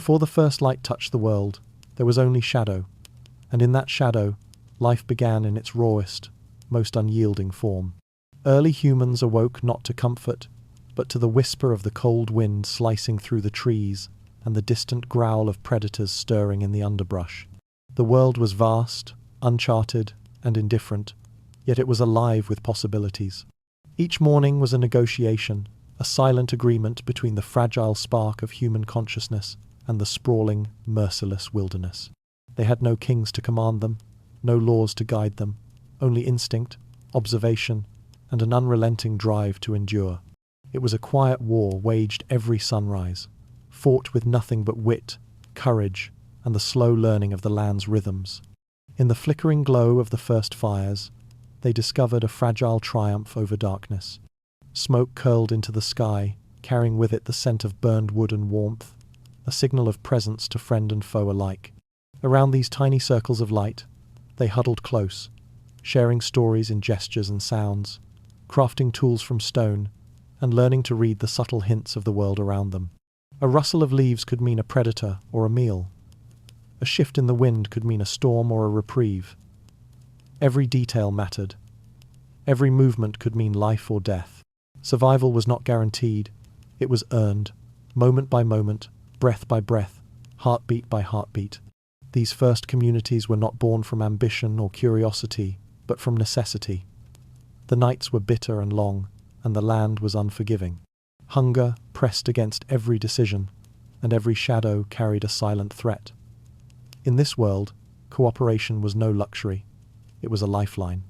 Before the first light touched the world, there was only shadow, and in that shadow, life began in its rawest, most unyielding form. Early humans awoke not to comfort, but to the whisper of the cold wind slicing through the trees and the distant growl of predators stirring in the underbrush. The world was vast, uncharted, and indifferent, yet it was alive with possibilities. Each morning was a negotiation, a silent agreement between the fragile spark of human consciousness and the sprawling, merciless wilderness. They had no kings to command them, no laws to guide them, only instinct, observation, and an unrelenting drive to endure. It was a quiet war waged every sunrise, fought with nothing but wit, courage, and the slow learning of the land's rhythms. In the flickering glow of the first fires, they discovered a fragile triumph over darkness. Smoke curled into the sky, carrying with it the scent of burned wood and warmth, a signal of presence to friend and foe alike. Around these tiny circles of light, they huddled close, sharing stories in gestures and sounds, crafting tools from stone, and learning to read the subtle hints of the world around them. A rustle of leaves could mean a predator or a meal. A shift in the wind could mean a storm or a reprieve. Every detail mattered. Every movement could mean life or death. Survival was not guaranteed. It was earned, moment by moment, breath by breath, heartbeat by heartbeat. These first communities were not born from ambition or curiosity, but from necessity. The nights were bitter and long, and the land was unforgiving. Hunger pressed against every decision, and every shadow carried a silent threat. In this world, cooperation was no luxury. It was a lifeline.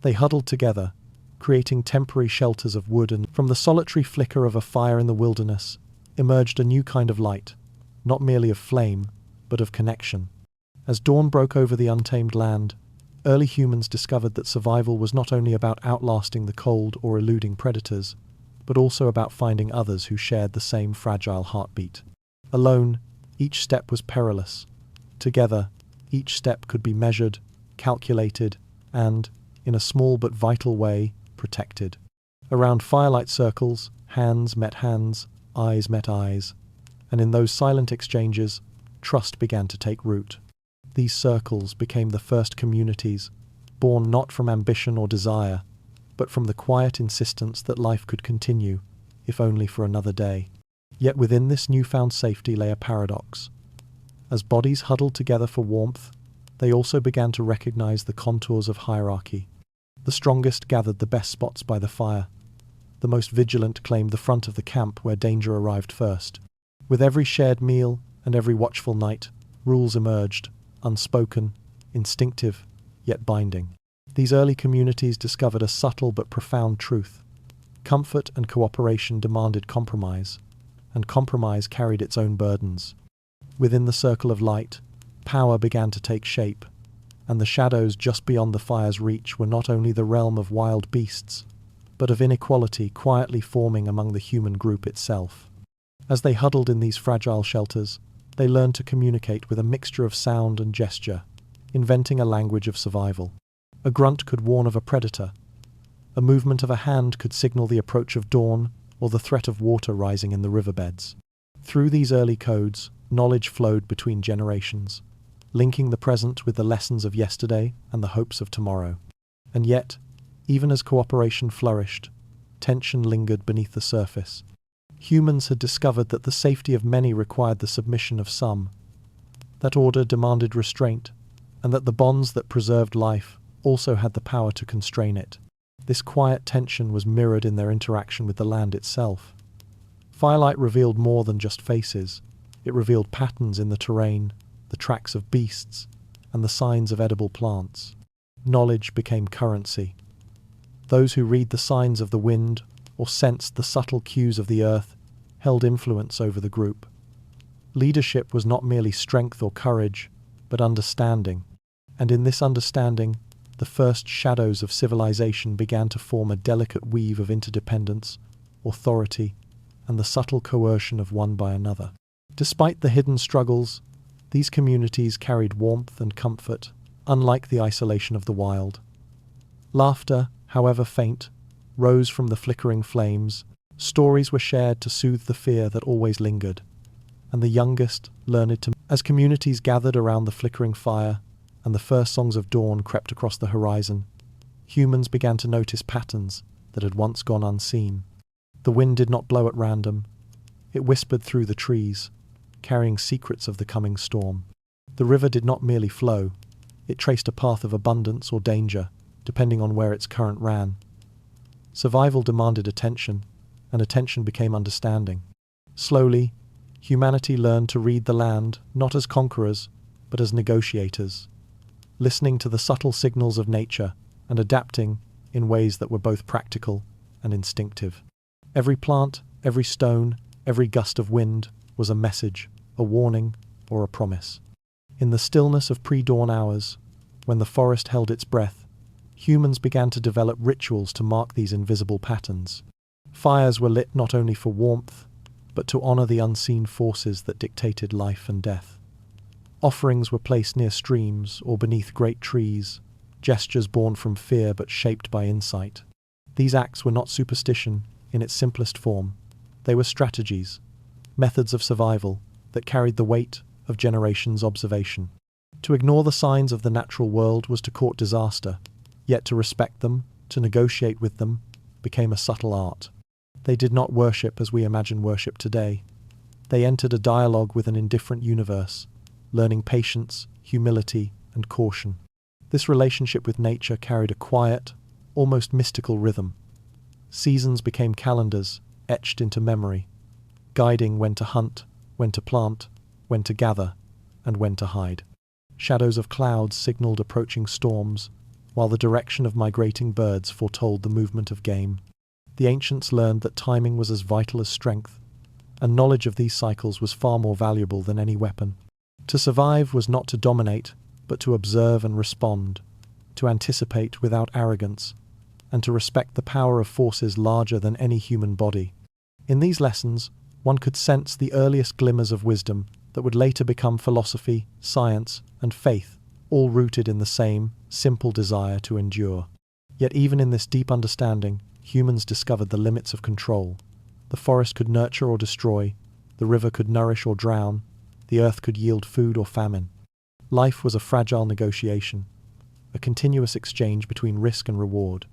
They huddled together, creating temporary shelters of wood, and from the solitary flicker of a fire in the wilderness emerged a new kind of light, not merely of flame, but of connection. As dawn broke over the untamed land, early humans discovered that survival was not only about outlasting the cold or eluding predators, but also about finding others who shared the same fragile heartbeat. Alone, each step was perilous. Together, each step could be measured, calculated, and, in a small but vital way, protected. Around firelight circles, hands met hands, eyes met eyes, and in those silent exchanges, trust began to take root. These circles became the first communities, born not from ambition or desire, but from the quiet insistence that life could continue, if only for another day. Yet within this newfound safety lay a paradox. As bodies huddled together for warmth, they also began to recognize the contours of hierarchy. The strongest gathered the best spots by the fire. The most vigilant claimed the front of the camp where danger arrived first. With every shared meal and every watchful night, rules emerged, unspoken, instinctive, yet binding. These early communities discovered a subtle but profound truth. Comfort and cooperation demanded compromise, and compromise carried its own burdens. Within the circle of light, power began to take shape, and the shadows just beyond the fire's reach were not only the realm of wild beasts, but of inequality quietly forming among the human group itself. As they huddled in these fragile shelters, they learned to communicate with a mixture of sound and gesture, inventing a language of survival. A grunt could warn of a predator. A movement of a hand could signal the approach of dawn or the threat of water rising in the riverbeds. Through these early codes, knowledge flowed between generations, linking the present with the lessons of yesterday and the hopes of tomorrow. And yet, even as cooperation flourished, tension lingered beneath the surface. Humans had discovered that the safety of many required the submission of some, that order demanded restraint, and that the bonds that preserved life also had the power to constrain it. This quiet tension was mirrored in their interaction with the land itself. Firelight revealed more than just faces. It revealed patterns in the terrain, the tracks of beasts, and the signs of edible plants. Knowledge became currency. Those who read the signs of the wind or sensed the subtle cues of the earth held influence over the group. Leadership was not merely strength or courage, but understanding. And in this understanding, the first shadows of civilization began to form a delicate weave of interdependence, authority, and the subtle coercion of one by another. Despite the hidden struggles, these communities carried warmth and comfort, unlike the isolation of the wild. Laughter, however faint, rose from the flickering flames. Stories were shared to soothe the fear that always lingered, and the youngest learned to. As communities gathered around the flickering fire and the first songs of dawn crept across the horizon, humans began to notice patterns that had once gone unseen. The wind did not blow at random. It whispered through the trees, carrying secrets of the coming storm. The river did not merely flow. It traced a path of abundance or danger, depending on where its current ran. Survival demanded attention, and attention became understanding. Slowly, humanity learned to read the land not as conquerors, but as negotiators, listening to the subtle signals of nature and adapting in ways that were both practical and instinctive. Every plant, every stone, every gust of wind was a message, a warning, or a promise. In the stillness of pre-dawn hours, when the forest held its breath, humans began to develop rituals to mark these invisible patterns. Fires were lit not only for warmth, but to honor the unseen forces that dictated life and death. Offerings were placed near streams or beneath great trees, gestures born from fear but shaped by insight. These acts were not superstition in its simplest form. They were strategies, methods of survival that carried the weight of generations' observation. To ignore the signs of the natural world was to court disaster, yet to respect them, to negotiate with them, became a subtle art. They did not worship as we imagine worship today. They entered a dialogue with an indifferent universe, learning patience, humility, and caution. This relationship with nature carried a quiet, almost mystical rhythm. Seasons became calendars, etched into memory, guiding when to hunt, when to plant, when to gather, and when to hide. Shadows of clouds signaled approaching storms, while the direction of migrating birds foretold the movement of game. The ancients learned that timing was as vital as strength, and knowledge of these cycles was far more valuable than any weapon. To survive was not to dominate, but to observe and respond, to anticipate without arrogance, and to respect the power of forces larger than any human body. In these lessons, one could sense the earliest glimmers of wisdom that would later become philosophy, science, and faith, all rooted in the same, simple desire to endure. Yet even in this deep understanding, humans discovered the limits of control. The forest could nurture or destroy, the river could nourish or drown, the earth could yield food or famine. Life was a fragile negotiation, a continuous exchange between risk and reward.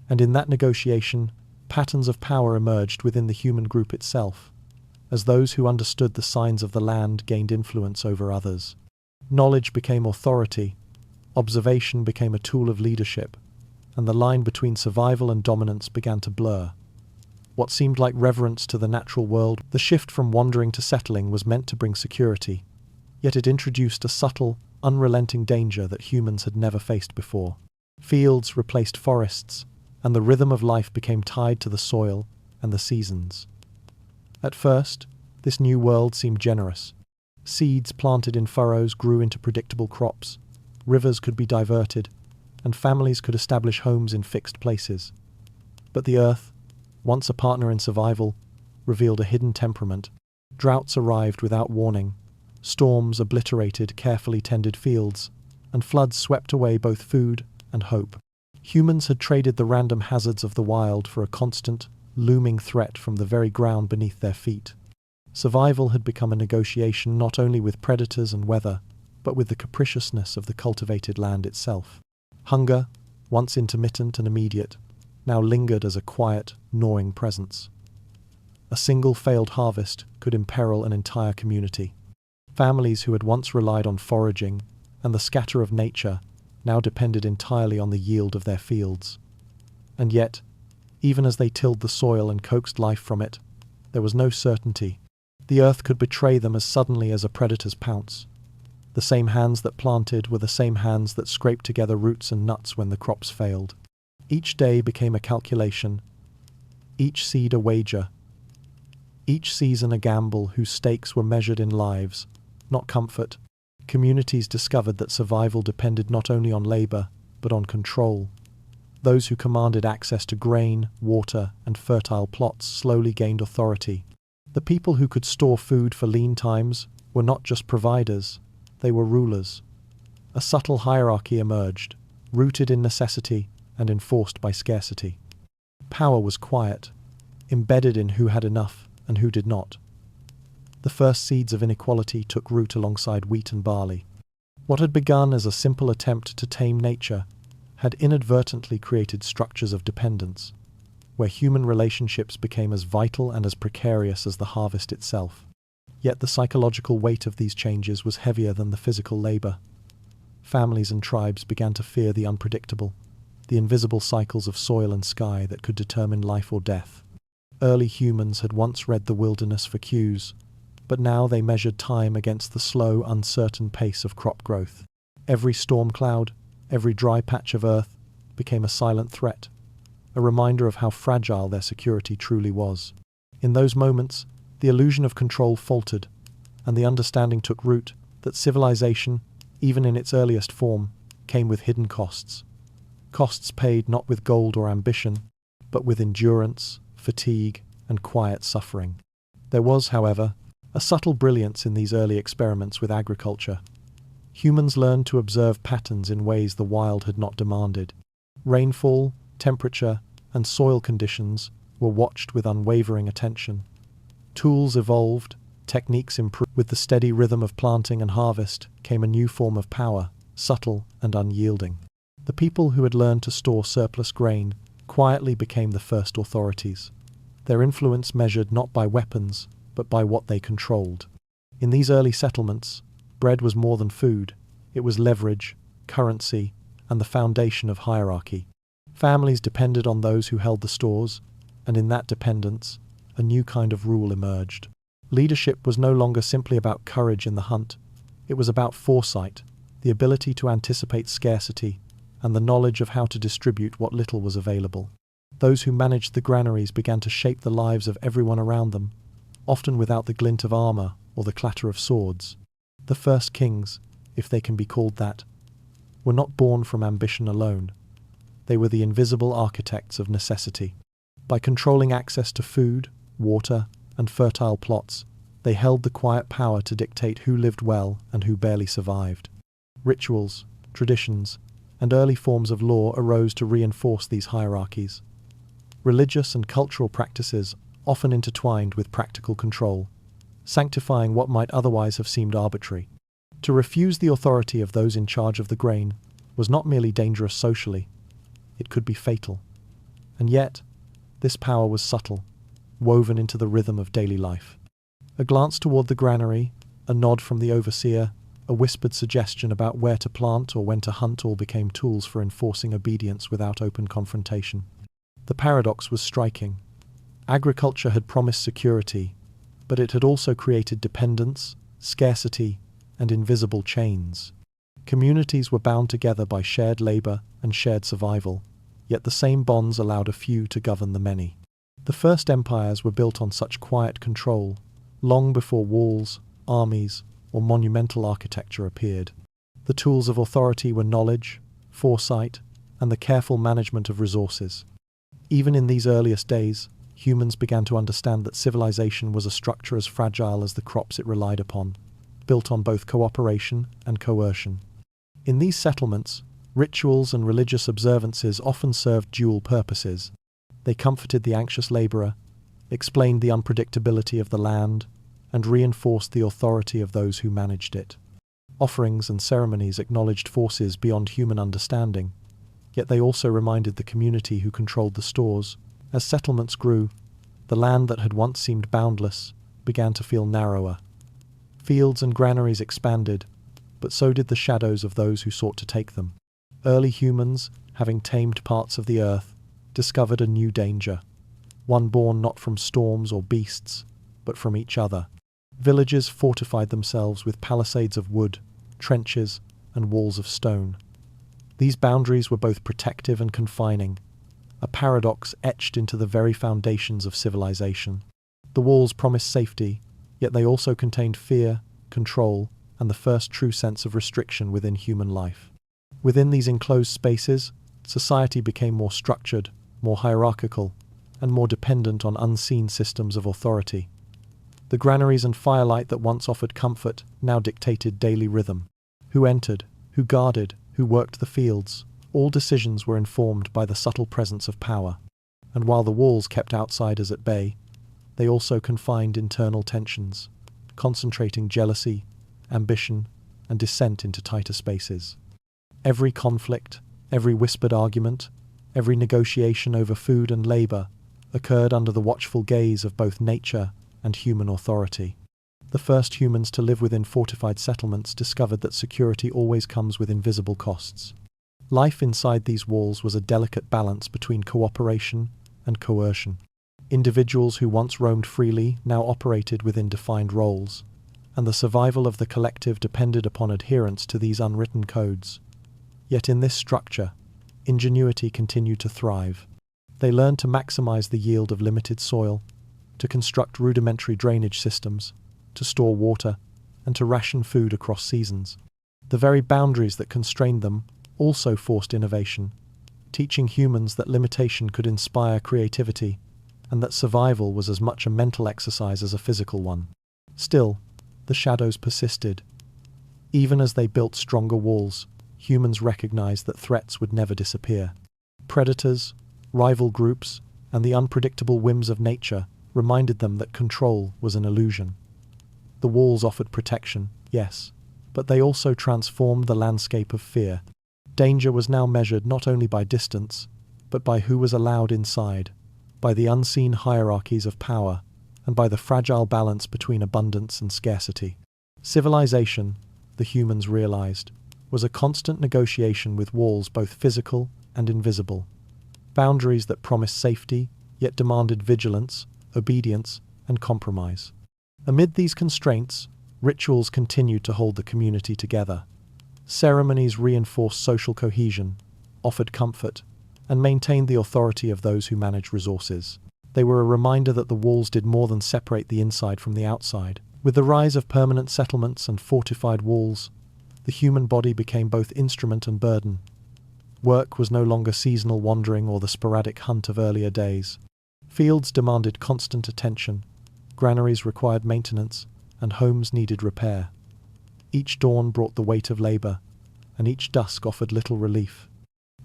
And in that negotiation, patterns of power emerged within the human group itself, as those who understood the signs of the land gained influence over others. Knowledge became authority, observation became a tool of leadership, and the line between survival and dominance began to blur. What seemed like reverence to the natural world, the shift from wandering to settling was meant to bring security, yet it introduced a subtle, unrelenting danger that humans had never faced before. Fields replaced forests, and the rhythm of life became tied to the soil and the seasons. At first, this new world seemed generous. Seeds planted in furrows grew into predictable crops, rivers could be diverted, and families could establish homes in fixed places. But the earth, once a partner in survival, revealed a hidden temperament. Droughts arrived without warning, storms obliterated carefully tended fields, and floods swept away both food and hope. Humans had traded the random hazards of the wild for a constant, looming threat from the very ground beneath their feet. Survival had become a negotiation not only with predators and weather, but with the capriciousness of the cultivated land itself. Hunger, once intermittent and immediate, now lingered as a quiet, gnawing presence. A single failed harvest could imperil an entire community. Families who had once relied on foraging and the scatter of nature now depended entirely on the yield of their fields. And yet, even as they tilled the soil and coaxed life from it, there was no certainty. The earth could betray them as suddenly as a predator's pounce. The same hands that planted were the same hands that scraped together roots and nuts when the crops failed. Each day became a calculation, each seed a wager, each season a gamble whose stakes were measured in lives, not comfort. Communities discovered that survival depended not only on labor, but on control. Those who commanded access to grain, water, and fertile plots slowly gained authority. The people who could store food for lean times were not just providers, they were rulers. A subtle hierarchy emerged, rooted in necessity and enforced by scarcity. Power was quiet, embedded in who had enough and who did not. The first seeds of inequality took root alongside wheat and barley. What had begun as a simple attempt to tame nature had inadvertently created structures of dependence, where human relationships became as vital and as precarious as the harvest itself. Yet the psychological weight of these changes was heavier than the physical labor. Families and tribes began to fear the unpredictable, the invisible cycles of soil and sky that could determine life or death. Early humans had once read the wilderness for cues, but now they measured time against the slow, uncertain pace of crop growth. Every storm cloud, every dry patch of earth, became a silent threat, a reminder of how fragile their security truly was. In those moments, the illusion of control faltered, and the understanding took root that civilization, even in its earliest form, came with hidden costs. Costs paid not with gold or ambition, but with endurance, fatigue, and quiet suffering. There was, however, a subtle brilliance in these early experiments with agriculture. Humans learned to observe patterns in ways the wild had not demanded. Rainfall, temperature, and soil conditions were watched with unwavering attention. Tools evolved, techniques improved. With the steady rhythm of planting and harvest came a new form of power, subtle and unyielding. The people who had learned to store surplus grain quietly became the first authorities. Their influence measured not by weapons, but by what they controlled. In these early settlements, bread was more than food. It was leverage, currency, and the foundation of hierarchy. Families depended on those who held the stores, and in that dependence, a new kind of rule emerged. Leadership was no longer simply about courage in the hunt. It was about foresight, the ability to anticipate scarcity, and the knowledge of how to distribute what little was available. Those who managed the granaries began to shape the lives of everyone around them, often without the glint of armor or the clatter of swords. The first kings, if they can be called that, were not born from ambition alone. They were the invisible architects of necessity. By controlling access to food, water, and fertile plots, they held the quiet power to dictate who lived well and who barely survived. Rituals, traditions, and early forms of law arose to reinforce these hierarchies. Religious and cultural practices often intertwined with practical control, sanctifying what might otherwise have seemed arbitrary. To refuse the authority of those in charge of the grain was not merely dangerous socially, it could be fatal. And yet, this power was subtle, woven into the rhythm of daily life. A glance toward the granary, a nod from the overseer, a whispered suggestion about where to plant or when to hunt all became tools for enforcing obedience without open confrontation. The paradox was striking. Agriculture had promised security, but it had also created dependence, scarcity, and invisible chains. Communities were bound together by shared labor and shared survival, yet the same bonds allowed a few to govern the many. The first empires were built on such quiet control, long before walls, armies, or monumental architecture appeared. The tools of authority were knowledge, foresight, and the careful management of resources. Even in these earliest days, humans began to understand that civilization was a structure as fragile as the crops it relied upon, built on both cooperation and coercion. In these settlements, rituals and religious observances often served dual purposes. They comforted the anxious laborer, explained the unpredictability of the land, and reinforced the authority of those who managed it. Offerings and ceremonies acknowledged forces beyond human understanding, yet they also reminded the community who controlled the stores. As settlements grew, the land that had once seemed boundless began to feel narrower. Fields and granaries expanded, but so did the shadows of those who sought to take them. Early humans, having tamed parts of the earth, discovered a new danger, one born not from storms or beasts, but from each other. Villages fortified themselves with palisades of wood, trenches, and walls of stone. These boundaries were both protective and confining, a paradox etched into the very foundations of civilization. The walls promised safety, yet they also contained fear, control, and the first true sense of restriction within human life. Within these enclosed spaces, society became more structured, more hierarchical, and more dependent on unseen systems of authority. The granaries and firelight that once offered comfort now dictated daily rhythm. Who entered, who guarded, who worked the fields, all decisions were informed by the subtle presence of power. And while the walls kept outsiders at bay, they also confined internal tensions. concentrating jealousy, ambition, and dissent into tighter spaces. Every conflict, every whispered argument, every negotiation over food and labor occurred under the watchful gaze of both nature and human authority. The first humans to live within fortified settlements discovered that security always comes with invisible costs. Life inside these walls was a delicate balance between cooperation and coercion. Individuals who once roamed freely now operated within defined roles, and the survival of the collective depended upon adherence to these unwritten codes. Yet in this structure, ingenuity continued to thrive. They learned to maximize the yield of limited soil, to construct rudimentary drainage systems, to store water, and to ration food across seasons. The very boundaries that constrained them also forced innovation, teaching humans that limitation could inspire creativity, and that survival was as much a mental exercise as a physical one. Still, the shadows persisted. Even as they built stronger walls, humans recognized that threats would never disappear. Predators, rival groups, and the unpredictable whims of nature reminded them that control was an illusion. The walls offered protection, yes, but they also transformed the landscape of fear. Danger was now measured not only by distance, but by who was allowed inside, by the unseen hierarchies of power, and by the fragile balance between abundance and scarcity. Civilization, the humans realized, was a constant negotiation with walls both physical and invisible. Boundaries that promised safety, yet demanded vigilance, obedience, and compromise. Amid these constraints, rituals continued to hold the community together. Ceremonies reinforced social cohesion, offered comfort, and maintained the authority of those who managed resources. They were a reminder that the walls did more than separate the inside from the outside. With the rise of permanent settlements and fortified walls, the human body became both instrument and burden. Work was no longer seasonal wandering or the sporadic hunt of earlier days. Fields demanded constant attention, granaries required maintenance, and homes needed repair. Each dawn brought the weight of labor, and each dusk offered little relief.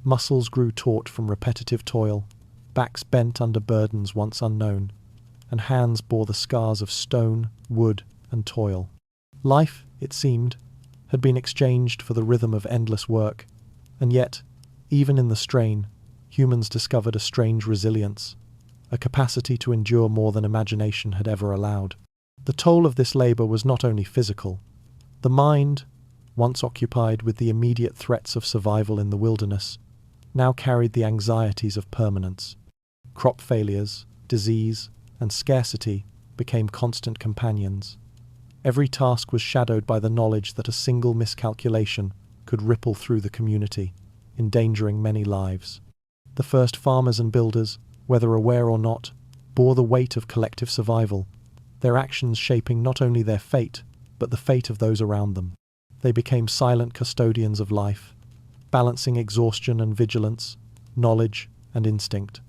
Muscles grew taut from repetitive toil, backs bent under burdens once unknown, and hands bore the scars of stone, wood, and toil. Life, it seemed, had been exchanged for the rhythm of endless work, and yet, even in the strain, humans discovered a strange resilience, a capacity to endure more than imagination had ever allowed. The toll of this labor was not only physical. The mind, once occupied with the immediate threats of survival in the wilderness, now carried the anxieties of permanence. Crop failures, disease, and scarcity became constant companions. Every task was shadowed by the knowledge that a single miscalculation could ripple through the community, endangering many lives. The first farmers and builders, whether aware or not, bore the weight of collective survival, their actions shaping not only their fate, but the fate of those around them. They became silent custodians of life, balancing exhaustion and vigilance, knowledge and instinct,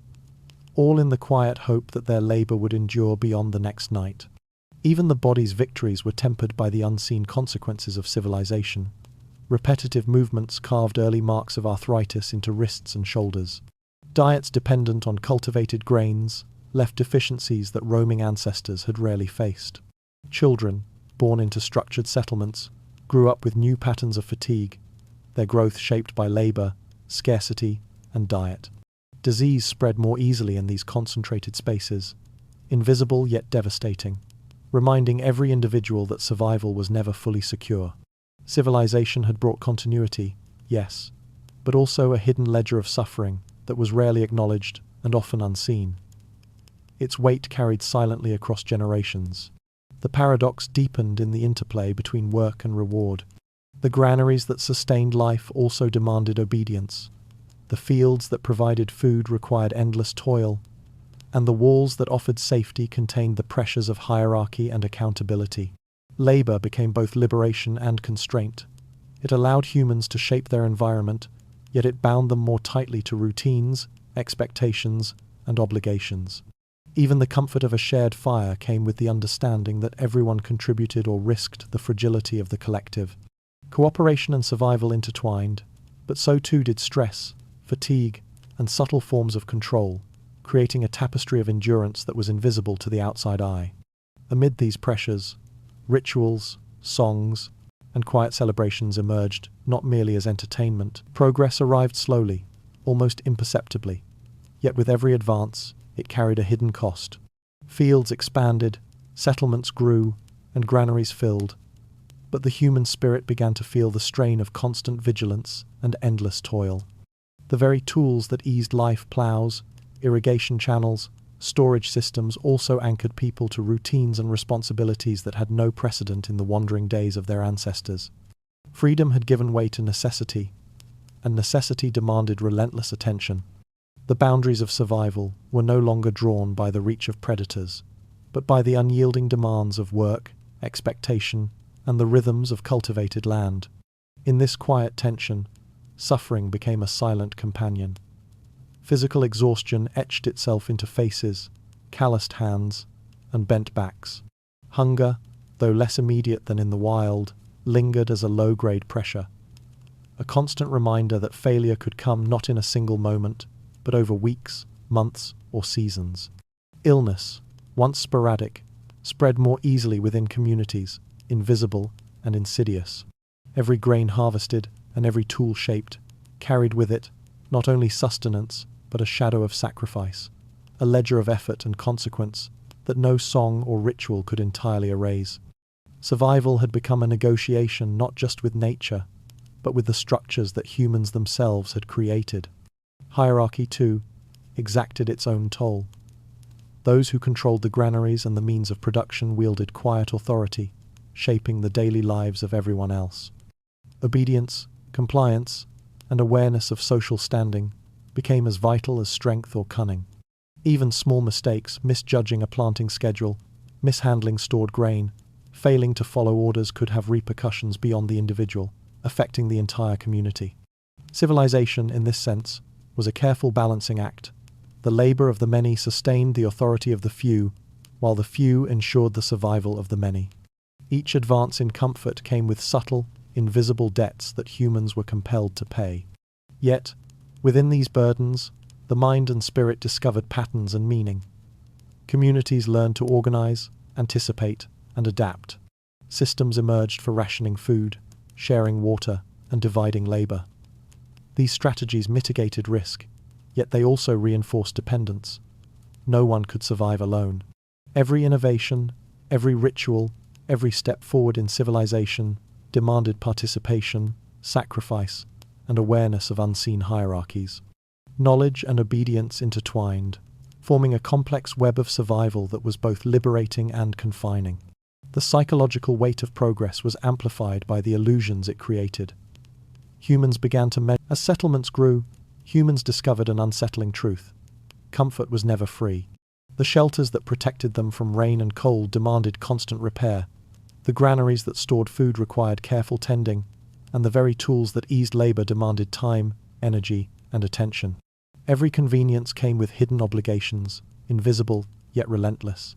all in the quiet hope that their labor would endure beyond the next night. Even the body's victories were tempered by the unseen consequences of civilization. Repetitive movements carved early marks of arthritis into wrists and shoulders. Diets dependent on cultivated grains left deficiencies that roaming ancestors had rarely faced. Children, born into structured settlements, grew up with new patterns of fatigue, their growth shaped by labor, scarcity, and diet. Disease spread more easily in these concentrated spaces, invisible yet devastating, reminding every individual that survival was never fully secure. Civilization had brought continuity, yes, but also a hidden ledger of suffering that was rarely acknowledged and often unseen. Its weight carried silently across generations. The paradox deepened in the interplay between work and reward. The granaries that sustained life also demanded obedience. The fields that provided food required endless toil, and the walls that offered safety contained the pressures of hierarchy and accountability. Labor became both liberation and constraint. It allowed humans to shape their environment, yet it bound them more tightly to routines, expectations, and obligations. Even the comfort of a shared fire came with the understanding that everyone contributed or risked the fragility of the collective. Cooperation and survival intertwined, but so too did stress, fatigue, and subtle forms of control, creating a tapestry of endurance that was invisible to the outside eye. Amid these pressures, Rituals, songs, and quiet celebrations emerged, not merely as entertainment. Progress arrived slowly, almost imperceptibly, yet with every advance, it carried a hidden cost. Fields expanded, settlements grew, and granaries filled, but the human spirit began to feel the strain of constant vigilance and endless toil. The very tools that eased life, plows, irrigation channels, storage systems, also anchored people to routines and responsibilities that had no precedent in the wandering days of their ancestors. Freedom had given way to necessity, and necessity demanded relentless attention. The boundaries of survival were no longer drawn by the reach of predators, but by the unyielding demands of work, expectation, and the rhythms of cultivated land. In this quiet tension, suffering became a silent companion. Physical exhaustion etched itself into faces, calloused hands, and bent backs. Hunger, though less immediate than in the wild, lingered as a low-grade pressure, a constant reminder that failure could come not in a single moment, but over weeks, months, or seasons. Illness, once sporadic, spread more easily within communities, invisible and insidious. Every grain harvested and every tool shaped carried with it not only sustenance, but a shadow of sacrifice, a ledger of effort and consequence that no song or ritual could entirely erase. Survival had become a negotiation not just with nature, but with the structures that humans themselves had created. Hierarchy, too, exacted its own toll. Those who controlled the granaries and the means of production wielded quiet authority, shaping the daily lives of everyone else. Obedience, compliance, and awareness of social standing became as vital as strength or cunning. Even small mistakes, misjudging a planting schedule, mishandling stored grain, failing to follow orders could have repercussions beyond the individual, affecting the entire community. Civilization, in this sense, was a careful balancing act. The labor of the many sustained the authority of the few, while the few ensured the survival of the many. Each advance in comfort came with subtle, invisible debts that humans were compelled to pay. Yet, within these burdens, the mind and spirit discovered patterns and meaning. Communities learned to organize, anticipate, and adapt. Systems emerged for rationing food, sharing water, and dividing labor. These strategies mitigated risk, yet they also reinforced dependence. No one could survive alone. Every innovation, every ritual, every step forward in civilization demanded participation, sacrifice, and awareness of unseen hierarchies. Knowledge and obedience intertwined, forming a complex web of survival that was both liberating and confining. The psychological weight of progress was amplified by the illusions it created. Humans began to measure. As settlements grew, humans discovered an unsettling truth. Comfort was never free. The shelters that protected them from rain and cold demanded constant repair. The granaries that stored food required careful tending, and the very tools that eased labor demanded time, energy, and attention. Every convenience came with hidden obligations, invisible yet relentless.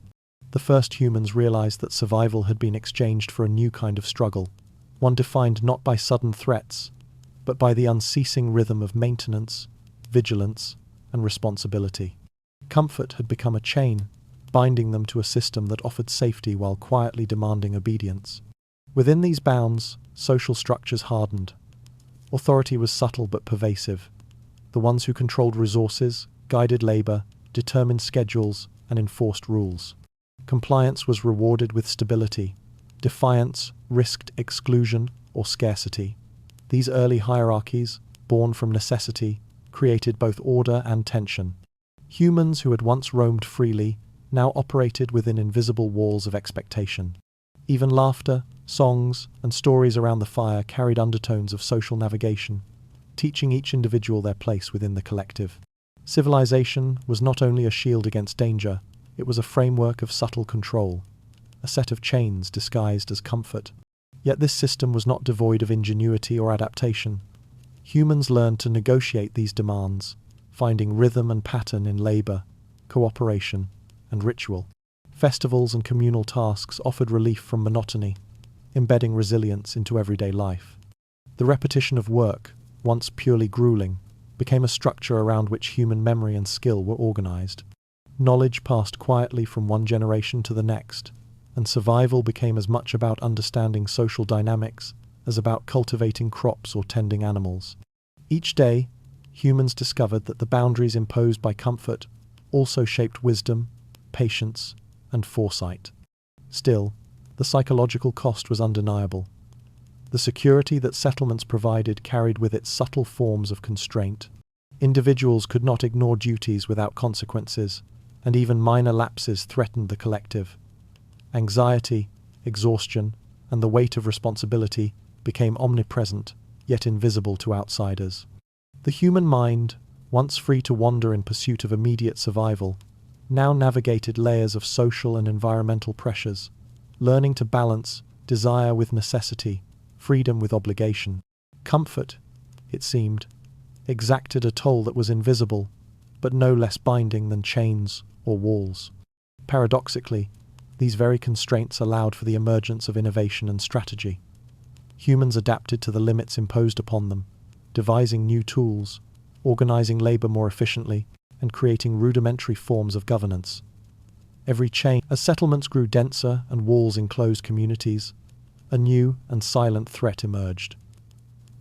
The first humans realized that survival had been exchanged for a new kind of struggle, one defined not by sudden threats, but by the unceasing rhythm of maintenance, vigilance, and responsibility. Comfort had become a chain, binding them to a system that offered safety while quietly demanding obedience. Within these bounds, social structures hardened. Authority was subtle but pervasive. The ones who controlled resources, guided labor, determined schedules, and enforced rules. Compliance was rewarded with stability. Defiance risked exclusion or scarcity. These early hierarchies, born from necessity, created both order and tension. Humans who had once roamed freely now operated within invisible walls of expectation. Even laughter, songs, and stories around the fire carried undertones of social navigation, teaching each individual their place within the collective. Civilization was not only a shield against danger, it was a framework of subtle control, a set of chains disguised as comfort. Yet this system was not devoid of ingenuity or adaptation. Humans learned to negotiate these demands, finding rhythm and pattern in labor, cooperation, and ritual. Festivals and communal tasks offered relief from monotony, embedding resilience into everyday life. The repetition of work, once purely grueling, became a structure around which human memory and skill were organized. Knowledge passed quietly from one generation to the next, and survival became as much about understanding social dynamics as about cultivating crops or tending animals. Each day, humans discovered that the boundaries imposed by comfort also shaped wisdom, patience, and foresight. Still, the psychological cost was undeniable. The security that settlements provided carried with it subtle forms of constraint. Individuals could not ignore duties without consequences, and even minor lapses threatened the collective. Anxiety, exhaustion, and the weight of responsibility became omnipresent, yet invisible to outsiders. The human mind, once free to wander in pursuit of immediate survival, now navigated layers of social and environmental pressures, learning to balance desire with necessity, freedom with obligation. Comfort, it seemed, exacted a toll that was invisible, but no less binding than chains or walls. Paradoxically, these very constraints allowed for the emergence of innovation and strategy. Humans adapted to the limits imposed upon them, devising new tools, organizing labor more efficiently, and creating rudimentary forms of governance. As settlements grew denser and walls enclosed communities, a new and silent threat emerged,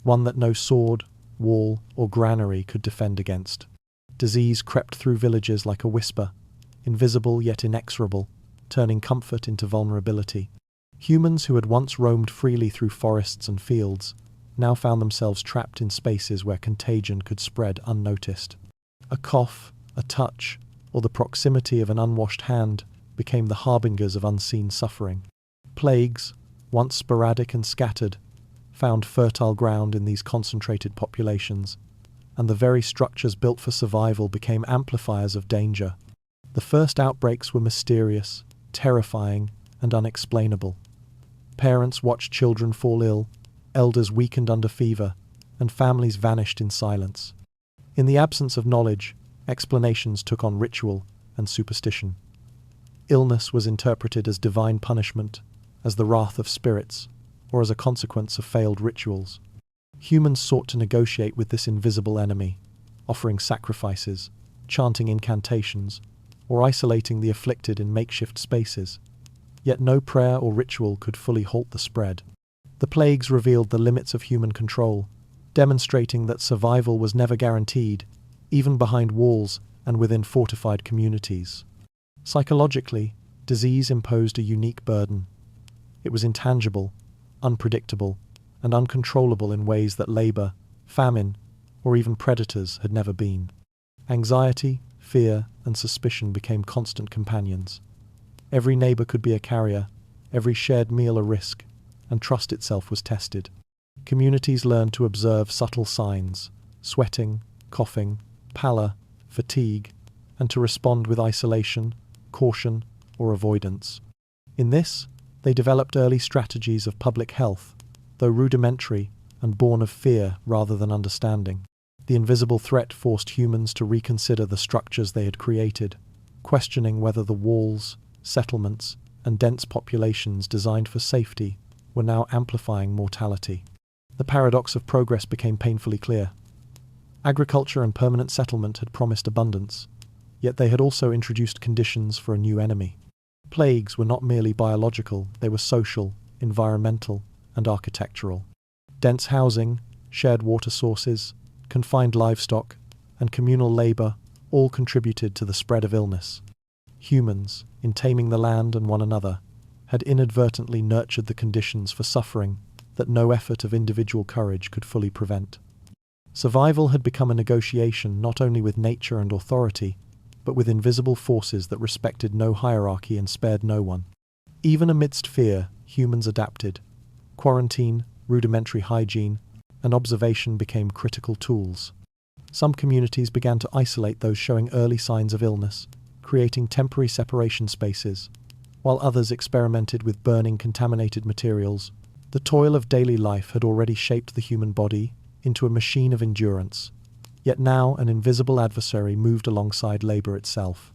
one that no sword, wall, or granary could defend against. Disease crept through villages like a whisper, invisible yet inexorable, turning comfort into vulnerability. Humans who had once roamed freely through forests and fields now found themselves trapped in spaces where contagion could spread unnoticed. A cough, a touch, or the proximity of an unwashed hand became the harbingers of unseen suffering. Plagues, once sporadic and scattered, found fertile ground in these concentrated populations, and the very structures built for survival became amplifiers of danger. The first outbreaks were mysterious, terrifying, and unexplainable. Parents watched children fall ill, elders weakened under fever, and families vanished in silence. In the absence of knowledge, explanations took on ritual and superstition. Illness was interpreted as divine punishment, as the wrath of spirits, or as a consequence of failed rituals. Humans sought to negotiate with this invisible enemy, offering sacrifices, chanting incantations, or isolating the afflicted in makeshift spaces. Yet no prayer or ritual could fully halt the spread. The plagues revealed the limits of human control, demonstrating that survival was never guaranteed, even behind walls and within fortified communities. Psychologically, disease imposed a unique burden. It was intangible, unpredictable, and uncontrollable in ways that labor, famine, or even predators had never been. Anxiety, fear, and suspicion became constant companions. Every neighbor could be a carrier, every shared meal a risk, and trust itself was tested. Communities learned to observe subtle signs, sweating, coughing, pallor, fatigue, and to respond with isolation, caution, or avoidance. In this, they developed early strategies of public health, though rudimentary and born of fear rather than understanding. The invisible threat forced humans to reconsider the structures they had created, questioning whether the walls, settlements, and dense populations designed for safety were now amplifying mortality. The paradox of progress became painfully clear. Agriculture and permanent settlement had promised abundance, yet they had also introduced conditions for a new enemy. Plagues were not merely biological, they were social, environmental, and architectural. Dense housing, shared water sources, confined livestock, and communal labor all contributed to the spread of illness. Humans, in taming the land and one another, had inadvertently nurtured the conditions for suffering that no effort of individual courage could fully prevent. Survival had become a negotiation not only with nature and authority, but with invisible forces that respected no hierarchy and spared no one. Even amidst fear, humans adapted. Quarantine, rudimentary hygiene, and observation became critical tools. Some communities began to isolate those showing early signs of illness, creating temporary separation spaces, while others experimented with burning contaminated materials. The toil of daily life had already shaped the human body into a machine of endurance, yet now an invisible adversary moved alongside labor itself.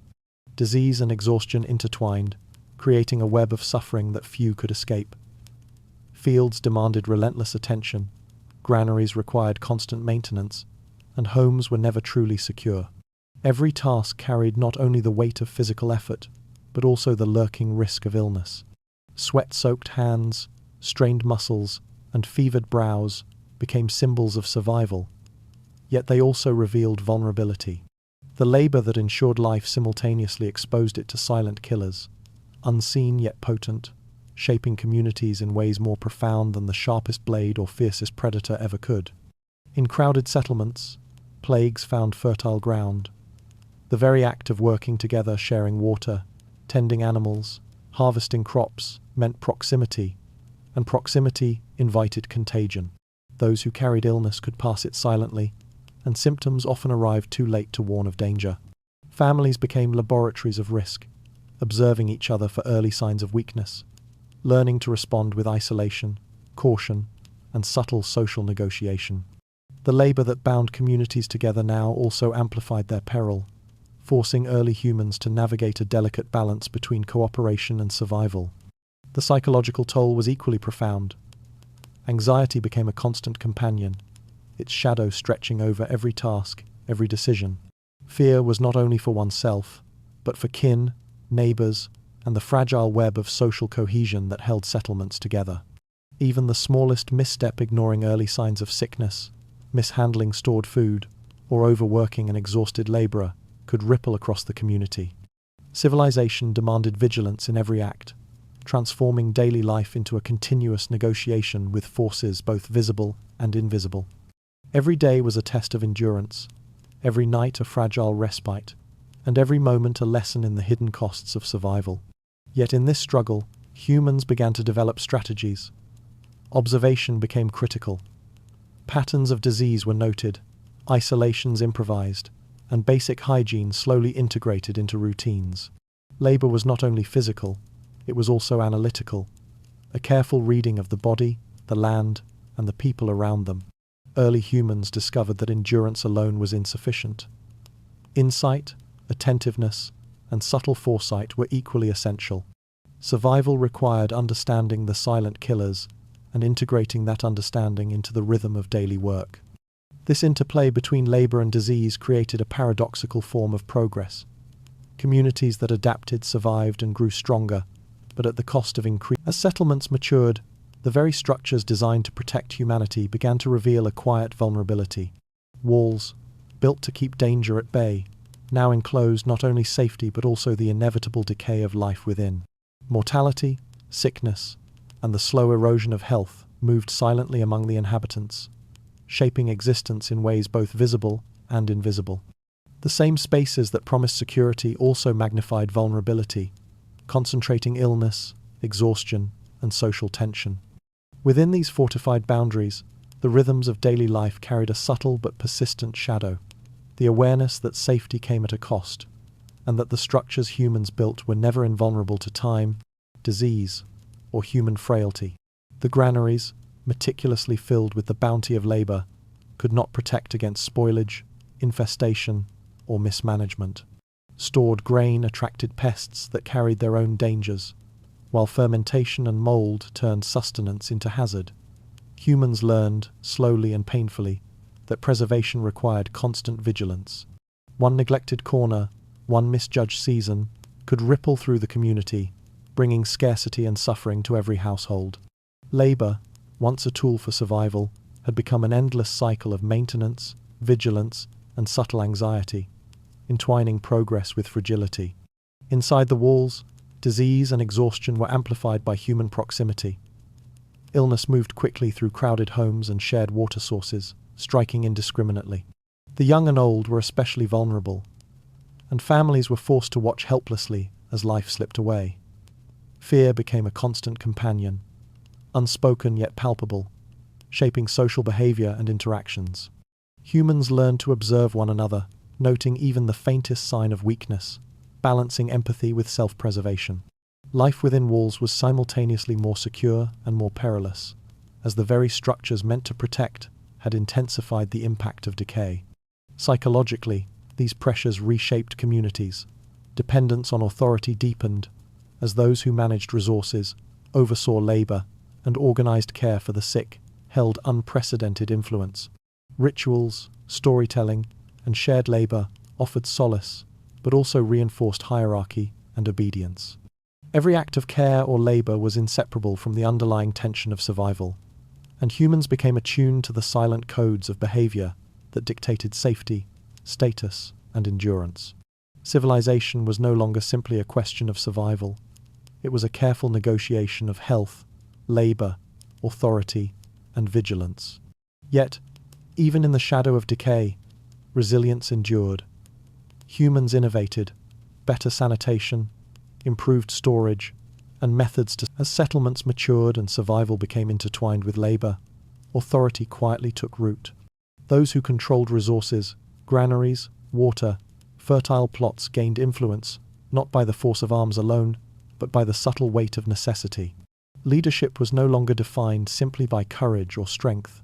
Disease and exhaustion intertwined, creating a web of suffering that few could escape. Fields demanded relentless attention, granaries required constant maintenance, and homes were never truly secure. Every task carried not only the weight of physical effort, but also the lurking risk of illness. Sweat-soaked hands, strained muscles, and fevered brows became symbols of survival, yet they also revealed vulnerability. The labor that ensured life simultaneously exposed it to silent killers, unseen yet potent, shaping communities in ways more profound than the sharpest blade or fiercest predator ever could. In crowded settlements, plagues found fertile ground. The very act of working together, sharing water, tending animals, harvesting crops, meant proximity, and proximity invited contagion. Those who carried illness could pass it silently, and symptoms often arrived too late to warn of danger. Families became laboratories of risk, observing each other for early signs of weakness, learning to respond with isolation, caution, and subtle social negotiation. The labor that bound communities together now also amplified their peril, forcing early humans to navigate a delicate balance between cooperation and survival. The psychological toll was equally profound. Anxiety became a constant companion, its shadow stretching over every task, every decision. Fear was not only for oneself, but for kin, neighbors, and the fragile web of social cohesion that held settlements together. Even the smallest misstep, ignoring early signs of sickness, mishandling stored food, or overworking an exhausted laborer, could ripple across the community. Civilization demanded vigilance in every act, transforming daily life into a continuous negotiation with forces both visible and invisible. Every day was a test of endurance, every night a fragile respite, and every moment a lesson in the hidden costs of survival. Yet in this struggle, humans began to develop strategies. Observation became critical. Patterns of disease were noted, isolations improvised, and basic hygiene slowly integrated into routines. Labor was not only physical, it was also analytical, a careful reading of the body, the land, and the people around them. Early humans discovered that endurance alone was insufficient. Insight, attentiveness, and subtle foresight were equally essential. Survival required understanding the silent killers and integrating that understanding into the rhythm of daily work. This interplay between labor and disease created a paradoxical form of progress. Communities that adapted, survived, and grew stronger, but at the cost of increase. As settlements matured, the very structures designed to protect humanity began to reveal a quiet vulnerability. Walls, built to keep danger at bay, now enclosed not only safety but also the inevitable decay of life within. Mortality, sickness, and the slow erosion of health moved silently among the inhabitants, shaping existence in ways both visible and invisible. The same spaces that promised security also magnified vulnerability, concentrating illness, exhaustion, and social tension. Within these fortified boundaries, the rhythms of daily life carried a subtle but persistent shadow, the awareness that safety came at a cost, and that the structures humans built were never invulnerable to time, disease, or human frailty. The granaries, meticulously filled with the bounty of labor, could not protect against spoilage, infestation, or mismanagement. Stored grain attracted pests that carried their own dangers, while fermentation and mold turned sustenance into hazard. Humans learned, slowly and painfully, that preservation required constant vigilance. One neglected corner, one misjudged season, could ripple through the community, bringing scarcity and suffering to every household. Labor, once a tool for survival, had become an endless cycle of maintenance, vigilance, and subtle anxiety, entwining progress with fragility. Inside the walls, disease and exhaustion were amplified by human proximity. Illness moved quickly through crowded homes and shared water sources, striking indiscriminately. The young and old were especially vulnerable, and families were forced to watch helplessly as life slipped away. Fear became a constant companion, unspoken yet palpable, shaping social behavior and interactions. Humans learned to observe one another, noting even the faintest sign of weakness, balancing empathy with self-preservation. Life within walls was simultaneously more secure and more perilous, as the very structures meant to protect had intensified the impact of decay. Psychologically, these pressures reshaped communities. Dependence on authority deepened, as those who managed resources, oversaw labor, and organized care for the sick held unprecedented influence. Rituals, storytelling, and shared labor offered solace, but also reinforced hierarchy and obedience. Every act of care or labor was inseparable from the underlying tension of survival, and humans became attuned to the silent codes of behavior that dictated safety, status, and endurance. Civilization was no longer simply a question of survival. It was a careful negotiation of health, labor, authority, and vigilance. Yet, even in the shadow of decay, resilience endured. Humans innovated, better sanitation, improved storage, and methods as settlements matured and survival became intertwined with labor, authority quietly took root. Those who controlled resources, granaries, water, fertile plots gained influence, not by the force of arms alone, but by the subtle weight of necessity. Leadership was no longer defined simply by courage or strength.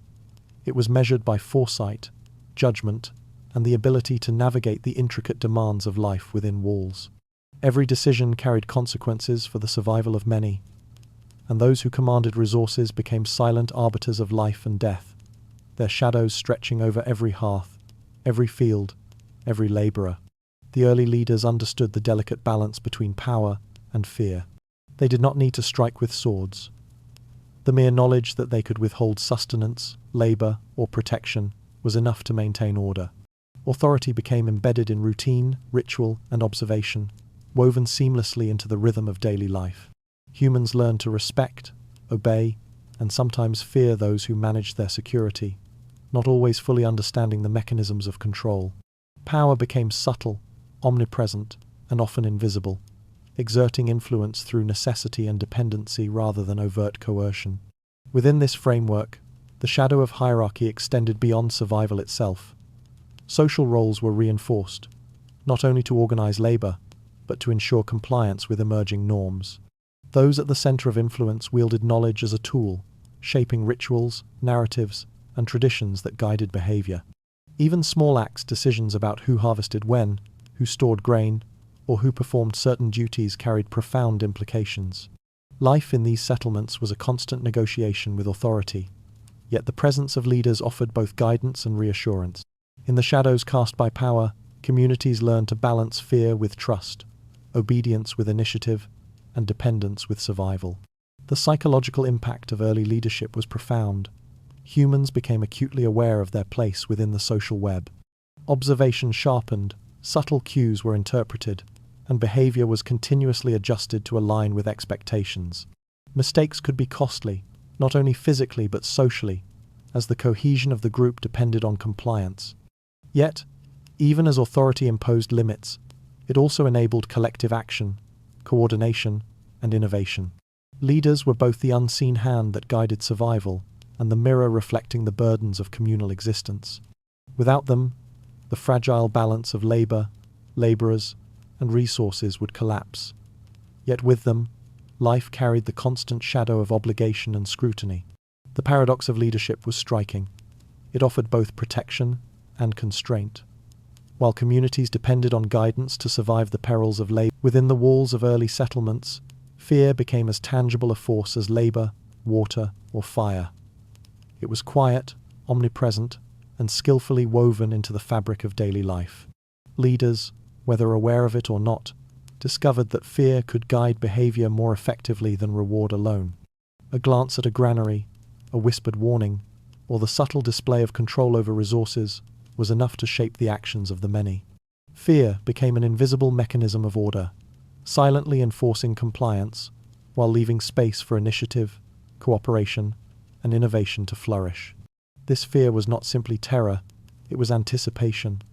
It was measured by foresight, judgment, and the ability to navigate the intricate demands of life within walls. Every decision carried consequences for the survival of many, and those who commanded resources became silent arbiters of life and death, their shadows stretching over every hearth, every field, every laborer. The early leaders understood the delicate balance between power and fear. They did not need to strike with swords. The mere knowledge that they could withhold sustenance, labor, or protection was enough to maintain order. Authority became embedded in routine, ritual, and observation, woven seamlessly into the rhythm of daily life. Humans learned to respect, obey, and sometimes fear those who managed their security, not always fully understanding the mechanisms of control. Power became subtle, omnipresent, and often invisible, exerting influence through necessity and dependency rather than overt coercion. Within this framework, the shadow of hierarchy extended beyond survival itself. Social roles were reinforced, not only to organize labor, but to ensure compliance with emerging norms. Those at the center of influence wielded knowledge as a tool, shaping rituals, narratives, and traditions that guided behavior. Even small acts, decisions about who harvested when, who stored grain, or who performed certain duties carried profound implications. Life in these settlements was a constant negotiation with authority, yet the presence of leaders offered both guidance and reassurance. In the shadows cast by power, communities learned to balance fear with trust, obedience with initiative, and dependence with survival. The psychological impact of early leadership was profound. Humans became acutely aware of their place within the social web. Observation sharpened, subtle cues were interpreted, and behavior was continuously adjusted to align with expectations. Mistakes could be costly, not only physically but socially, as the cohesion of the group depended on compliance. Yet, even as authority imposed limits, it also enabled collective action, coordination, and innovation. Leaders were both the unseen hand that guided survival and the mirror reflecting the burdens of communal existence. Without them, the fragile balance of labor, laborers, and resources would collapse. Yet with them, life carried the constant shadow of obligation and scrutiny. The paradox of leadership was striking. It offered both protection and constraint. While communities depended on guidance to survive the perils of labor within the walls of early settlements, fear became as tangible a force as labor, water, or fire. It was quiet, omnipresent, and skillfully woven into the fabric of daily life. Leaders, whether aware of it or not, discovered that fear could guide behavior more effectively than reward alone. A glance at a granary, a whispered warning, or the subtle display of control over resources was enough to shape the actions of the many. Fear became an invisible mechanism of order, silently enforcing compliance while leaving space for initiative, cooperation, and innovation to flourish. This fear was not simply terror, it was anticipation,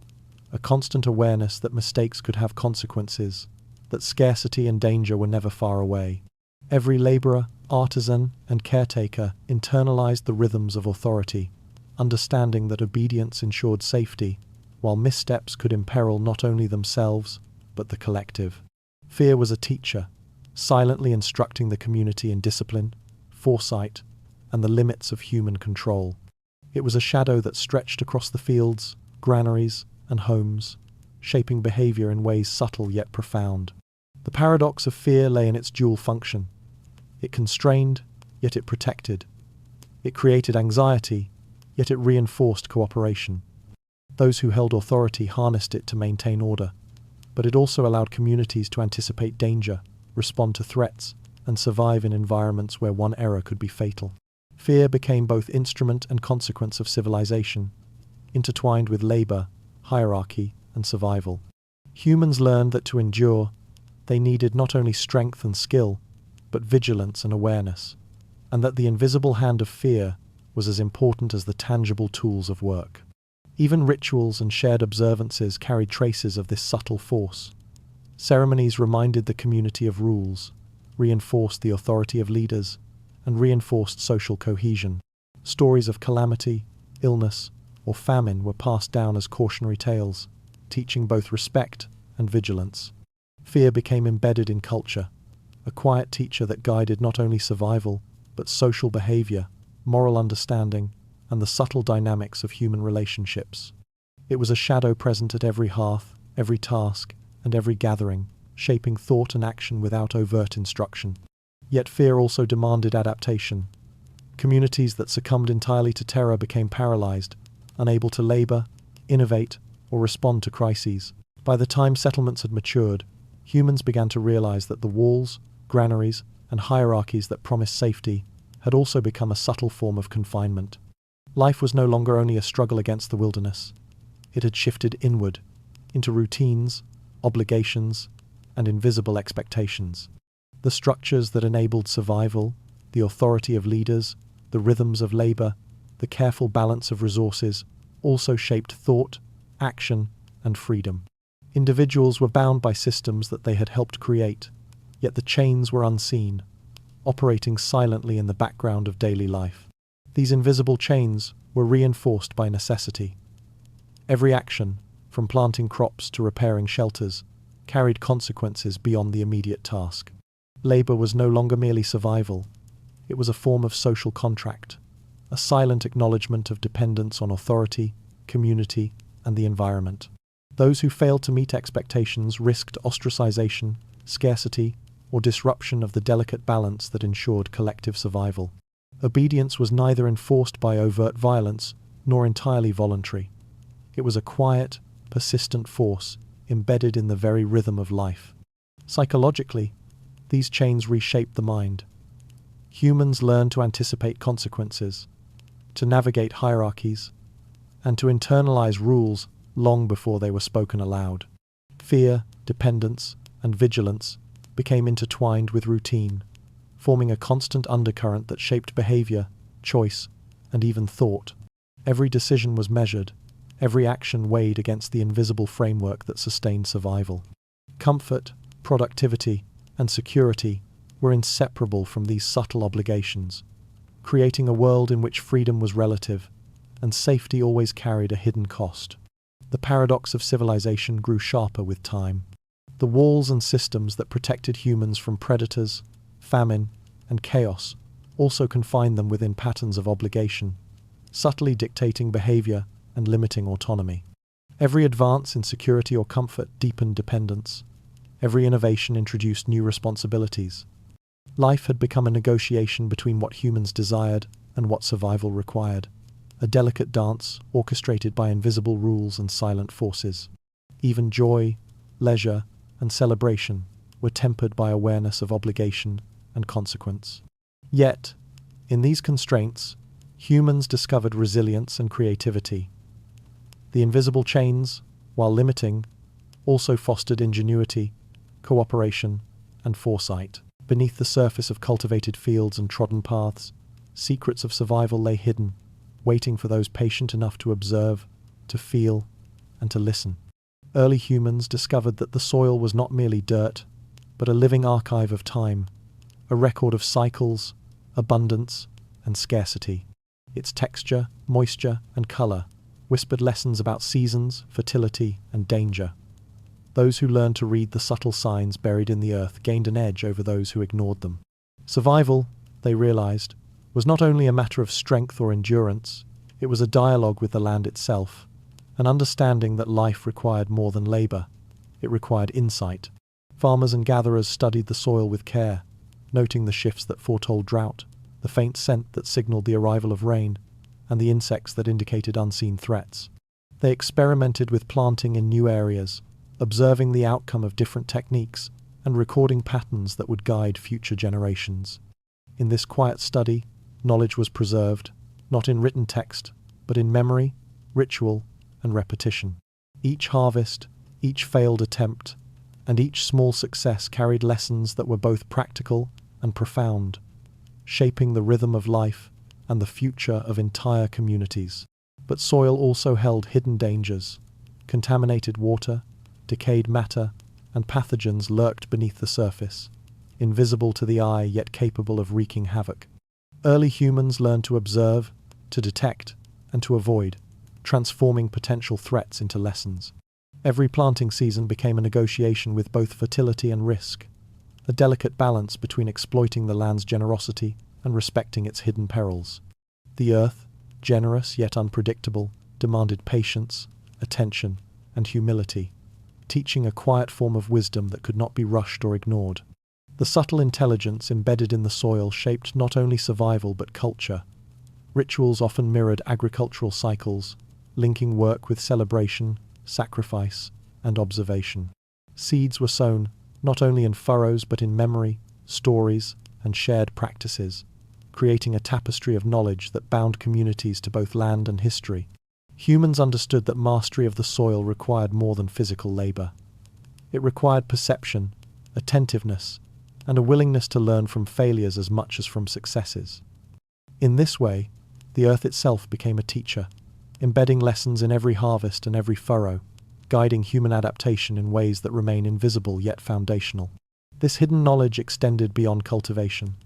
a constant awareness that mistakes could have consequences, that scarcity and danger were never far away. Every laborer, artisan, and caretaker internalized the rhythms of authority, understanding that obedience ensured safety, while missteps could imperil not only themselves, but the collective. Fear was a teacher, silently instructing the community in discipline, foresight, and the limits of human control. It was a shadow that stretched across the fields, granaries, and homes, shaping behavior in ways subtle yet profound. The paradox of fear lay in its dual function. It constrained, yet it protected. It created anxiety, yet it reinforced cooperation. Those who held authority harnessed it to maintain order, but it also allowed communities to anticipate danger, respond to threats, and survive in environments where one error could be fatal. Fear became both instrument and consequence of civilization, intertwined with labor, hierarchy, and survival. Humans learned that to endure, they needed not only strength and skill, but vigilance and awareness, and that the invisible hand of fear was as important as the tangible tools of work. Even rituals and shared observances carried traces of this subtle force. Ceremonies reminded the community of rules, reinforced the authority of leaders, and reinforced social cohesion. Stories of calamity, illness, or famine were passed down as cautionary tales, teaching both respect and vigilance. Fear became embedded in culture, a quiet teacher that guided not only survival, but social behavior, moral understanding, and the subtle dynamics of human relationships. It was a shadow present at every hearth, every task, and every gathering, shaping thought and action without overt instruction. Yet fear also demanded adaptation. Communities that succumbed entirely to terror became paralyzed, unable to labor, innovate, or respond to crises. By the time settlements had matured, humans began to realize that the walls, granaries, and hierarchies that promised safety had also become a subtle form of confinement. Life was no longer only a struggle against the wilderness. It had shifted inward, into routines, obligations, and invisible expectations. The structures that enabled survival, the authority of leaders, the rhythms of labor, the careful balance of resources, also shaped thought, action, and freedom. Individuals were bound by systems that they had helped create, yet the chains were unseen, operating silently in the background of daily life. These invisible chains were reinforced by necessity. Every action, from planting crops to repairing shelters, carried consequences beyond the immediate task. Labor was no longer merely survival. It was a form of social contract, a silent acknowledgement of dependence on authority, community, and the environment. Those who failed to meet expectations risked ostracization, scarcity, or disruption of the delicate balance that ensured collective survival. Obedience was neither enforced by overt violence nor entirely voluntary. It was a quiet, persistent force embedded in the very rhythm of life. Psychologically, these chains reshaped the mind. Humans learned to anticipate consequences, to navigate hierarchies, and to internalize rules long before they were spoken aloud. Fear, dependence, and vigilance became intertwined with routine, forming a constant undercurrent that shaped behavior, choice, and even thought. Every decision was measured, every action weighed against the invisible framework that sustained survival. Comfort, productivity, and security were inseparable from these subtle obligations, creating a world in which freedom was relative and safety always carried a hidden cost. The paradox of civilization grew sharper with time. The walls and systems that protected humans from predators, famine, and chaos also confined them within patterns of obligation, subtly dictating behavior and limiting autonomy. Every advance in security or comfort deepened dependence. Every innovation introduced new responsibilities. Life had become a negotiation between what humans desired and what survival required, a delicate dance orchestrated by invisible rules and silent forces. Even joy, leisure, and celebration were tempered by awareness of obligation and consequence. Yet, in these constraints, humans discovered resilience and creativity. The invisible chains, while limiting, also fostered ingenuity, cooperation, and foresight. Beneath the surface of cultivated fields and trodden paths, secrets of survival lay hidden, waiting for those patient enough to observe, to feel, and to listen. Early humans discovered that the soil was not merely dirt, but a living archive of time, a record of cycles, abundance, and scarcity. Its texture, moisture, and color whispered lessons about seasons, fertility, and danger. Those who learned to read the subtle signs buried in the earth gained an edge over those who ignored them. Survival, they realized, was not only a matter of strength or endurance, it was a dialogue with the land itself, an understanding that life required more than labor. It required insight. Farmers and gatherers studied the soil with care, noting the shifts that foretold drought, the faint scent that signaled the arrival of rain, and the insects that indicated unseen threats. They experimented with planting in new areas, observing the outcome of different techniques and recording patterns that would guide future generations. In this quiet study, knowledge was preserved, not in written text, but in memory, ritual, and repetition. Each harvest, each failed attempt, and each small success carried lessons that were both practical and profound, shaping the rhythm of life and the future of entire communities. But soil also held hidden dangers. Contaminated water, decayed matter, and pathogens lurked beneath the surface, invisible to the eye yet capable of wreaking havoc. Early humans learned to observe, to detect, and to avoid, transforming potential threats into lessons. Every planting season became a negotiation with both fertility and risk, a delicate balance between exploiting the land's generosity and respecting its hidden perils. The earth, generous yet unpredictable, demanded patience, attention, and humility, teaching a quiet form of wisdom that could not be rushed or ignored. The subtle intelligence embedded in the soil shaped not only survival but culture. Rituals often mirrored agricultural cycles, linking work with celebration, sacrifice, and observation. Seeds were sown not only in furrows but in memory, stories, and shared practices, creating a tapestry of knowledge that bound communities to both land and history. Humans understood that mastery of the soil required more than physical labor. It required perception, attentiveness, and a willingness to learn from failures as much as from successes. In this way, the earth itself became a teacher, embedding lessons in every harvest and every furrow, guiding human adaptation in ways that remain invisible yet foundational. This hidden knowledge extended beyond cultivation.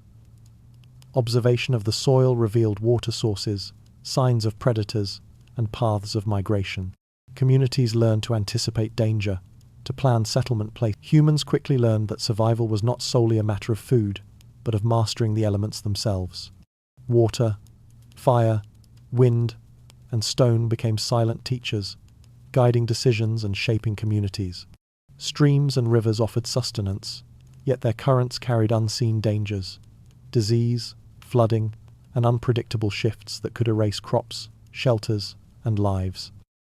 Observation of the soil revealed water sources, signs of predators, and paths of migration. Communities learned to anticipate danger, to plan settlement places. Humans quickly learned that survival was not solely a matter of food, but of mastering the elements themselves. Water, fire, wind, and stone became silent teachers, guiding decisions and shaping communities. Streams and rivers offered sustenance, yet their currents carried unseen dangers, disease, flooding, and unpredictable shifts that could erase crops, shelters, and lives.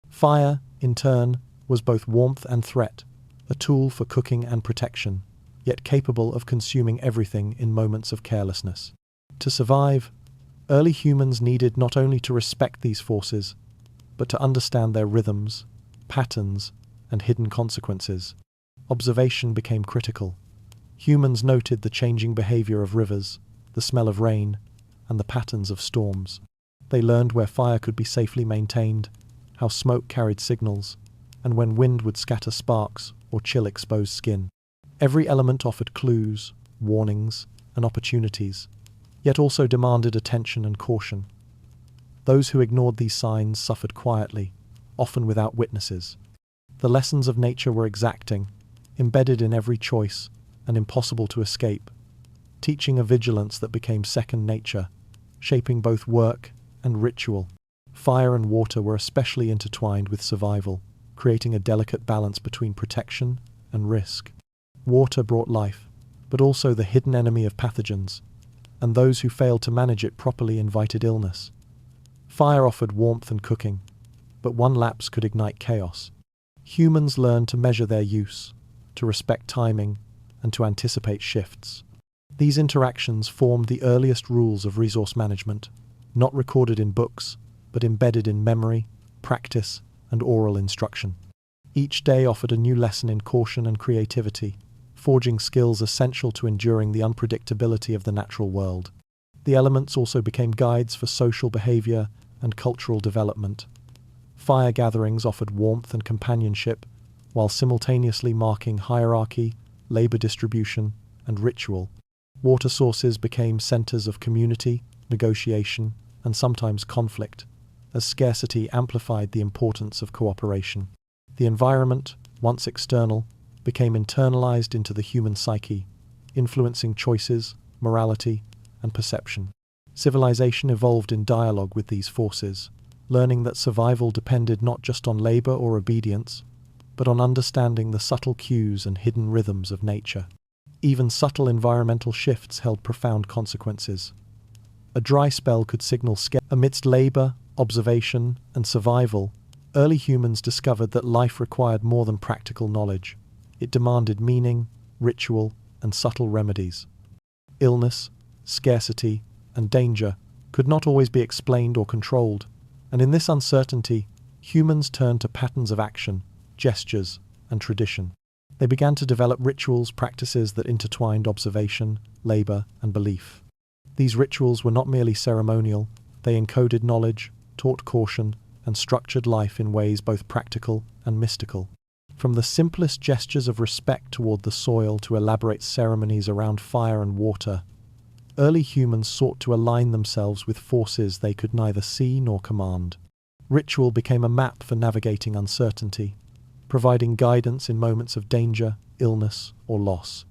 Fire, in turn, was both warmth and threat, a tool for cooking and protection, yet capable of consuming everything in moments of carelessness. To survive, early humans needed not only to respect these forces, but to understand their rhythms, patterns, and hidden consequences. Observation became critical. Humans noted the changing behavior of rivers, the smell of rain, and the patterns of storms. They learned where fire could be safely maintained, how smoke carried signals, and when wind would scatter sparks or chill exposed skin. Every element offered clues, warnings, and opportunities, yet also demanded attention and caution. Those who ignored these signs suffered quietly, often without witnesses. The lessons of nature were exacting, embedded in every choice, and impossible to escape, teaching a vigilance that became second nature, shaping both work and ritual. Fire and water were especially intertwined with survival, creating a delicate balance between protection and risk. Water brought life, but also the hidden enemy of pathogens, and those who failed to manage it properly invited illness. Fire offered warmth and cooking, but one lapse could ignite chaos. Humans learned to measure their use, to respect timing, and to anticipate shifts. These interactions formed the earliest rules of resource management, not recorded in books, but embedded in memory, practice, and oral instruction. Each day offered a new lesson in caution and creativity, forging skills essential to enduring the unpredictability of the natural world. The elements also became guides for social behavior and cultural development. Fire gatherings offered warmth and companionship, while simultaneously marking hierarchy, labor distribution, and ritual. Water sources became centers of community, negotiation, and sometimes conflict, as scarcity amplified the importance of cooperation. The environment, once external, became internalized into the human psyche, influencing choices, morality, and perception. Civilization evolved in dialogue with these forces, learning that survival depended not just on labor or obedience, but on understanding the subtle cues and hidden rhythms of nature. Even subtle environmental shifts held profound consequences. A dry spell could signal amidst labor, observation, and survival. Early humans discovered that life required more than practical knowledge. It demanded meaning, ritual, and subtle remedies. Illness, scarcity, and danger could not always be explained or controlled, and in this uncertainty, humans turned to patterns of action, gestures, and tradition. They began to develop rituals, practices that intertwined observation, labor, and belief. These rituals were not merely ceremonial, they encoded knowledge, taught caution, and structured life in ways both practical and mystical. From the simplest gestures of respect toward the soil to elaborate ceremonies around fire and water, early humans sought to align themselves with forces they could neither see nor command. Ritual became a map for navigating uncertainty, providing guidance in moments of danger, illness, or loss.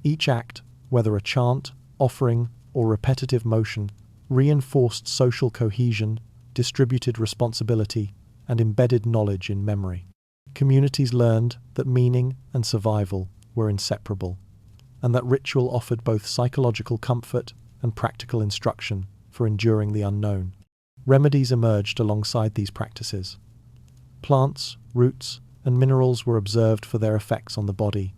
Each act, whether a chant, offering, or repetitive motion, reinforced social cohesion, distributed responsibility, and embedded knowledge in memory. Communities learned that meaning and survival were inseparable, and that ritual offered both psychological comfort and practical instruction for enduring the unknown. Remedies emerged alongside these practices. Plants, roots, and minerals were observed for their effects on the body,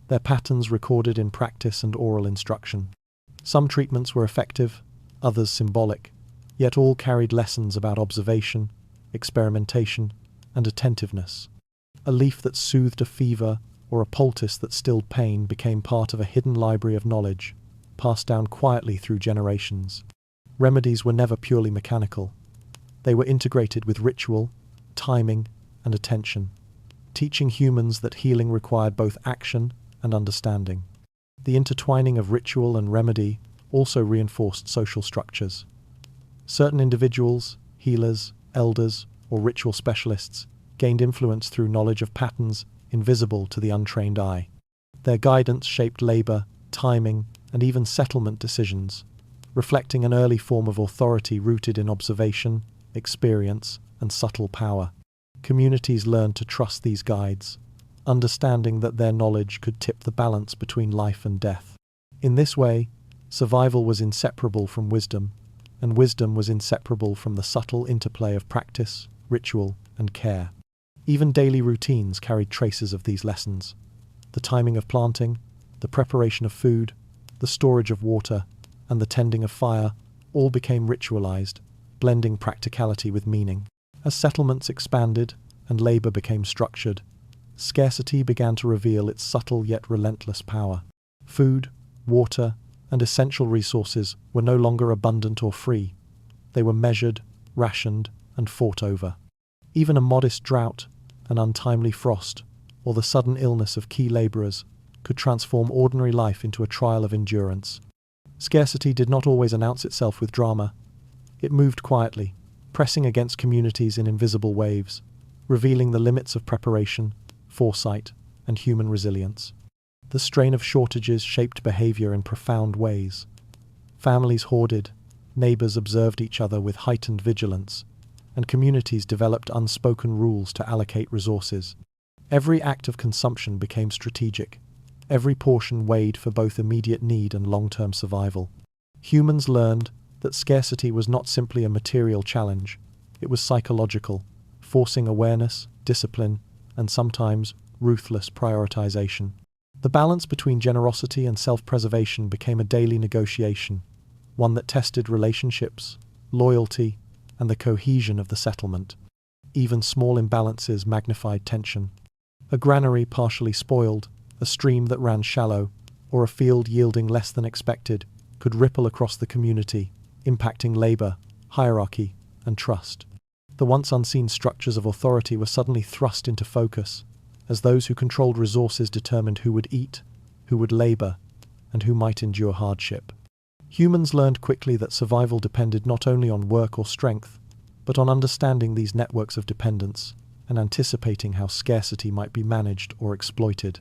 their patterns recorded in practice and oral instruction. Some treatments were effective, others symbolic, yet all carried lessons about observation, experimentation, and attentiveness. A leaf that soothed a fever or a poultice that stilled pain became part of a hidden library of knowledge, passed down quietly through generations. Remedies were never purely mechanical. They were integrated with ritual, timing, and attention, teaching humans that healing required both action and understanding. The intertwining of ritual and remedy also reinforced social structures. Certain individuals, healers, elders, or ritual specialists gained influence through knowledge of patterns invisible to the untrained eye. Their guidance shaped labor, timing, and even settlement decisions, reflecting an early form of authority rooted in observation, experience, and subtle power. Communities learned to trust these guides, understanding that their knowledge could tip the balance between life and death. In this way, survival was inseparable from wisdom, and wisdom was inseparable from the subtle interplay of practice, ritual, and care. Even daily routines carried traces of these lessons. The timing of planting, the preparation of food, the storage of water, and the tending of fire all became ritualized, blending practicality with meaning. As settlements expanded and labor became structured, scarcity began to reveal its subtle yet relentless power. Food, water, and essential resources were no longer abundant or free. They were measured, rationed, and fought over. Even a modest drought, an untimely frost, or the sudden illness of key laborers could transform ordinary life into a trial of endurance. Scarcity did not always announce itself with drama. It moved quietly, pressing against communities in invisible waves, revealing the limits of preparation, foresight, and human resilience. The strain of shortages shaped behavior in profound ways. Families hoarded, neighbors observed each other with heightened vigilance, and communities developed unspoken rules to allocate resources. Every act of consumption became strategic. Every portion weighed for both immediate need and long-term survival. Humans learned that scarcity was not simply a material challenge, it was psychological, forcing awareness, discipline, and sometimes ruthless prioritization. The balance between generosity and self-preservation became a daily negotiation, one that tested relationships, loyalty, and the cohesion of the settlement. Even small imbalances magnified tension. A granary partially spoiled, a stream that ran shallow, or a field yielding less than expected could ripple across the community, impacting labor, hierarchy, and trust. The once unseen structures of authority were suddenly thrust into focus, as those who controlled resources determined who would eat, who would labor, and who might endure hardship. Humans learned quickly that survival depended not only on work or strength, but on understanding these networks of dependence and anticipating how scarcity might be managed or exploited.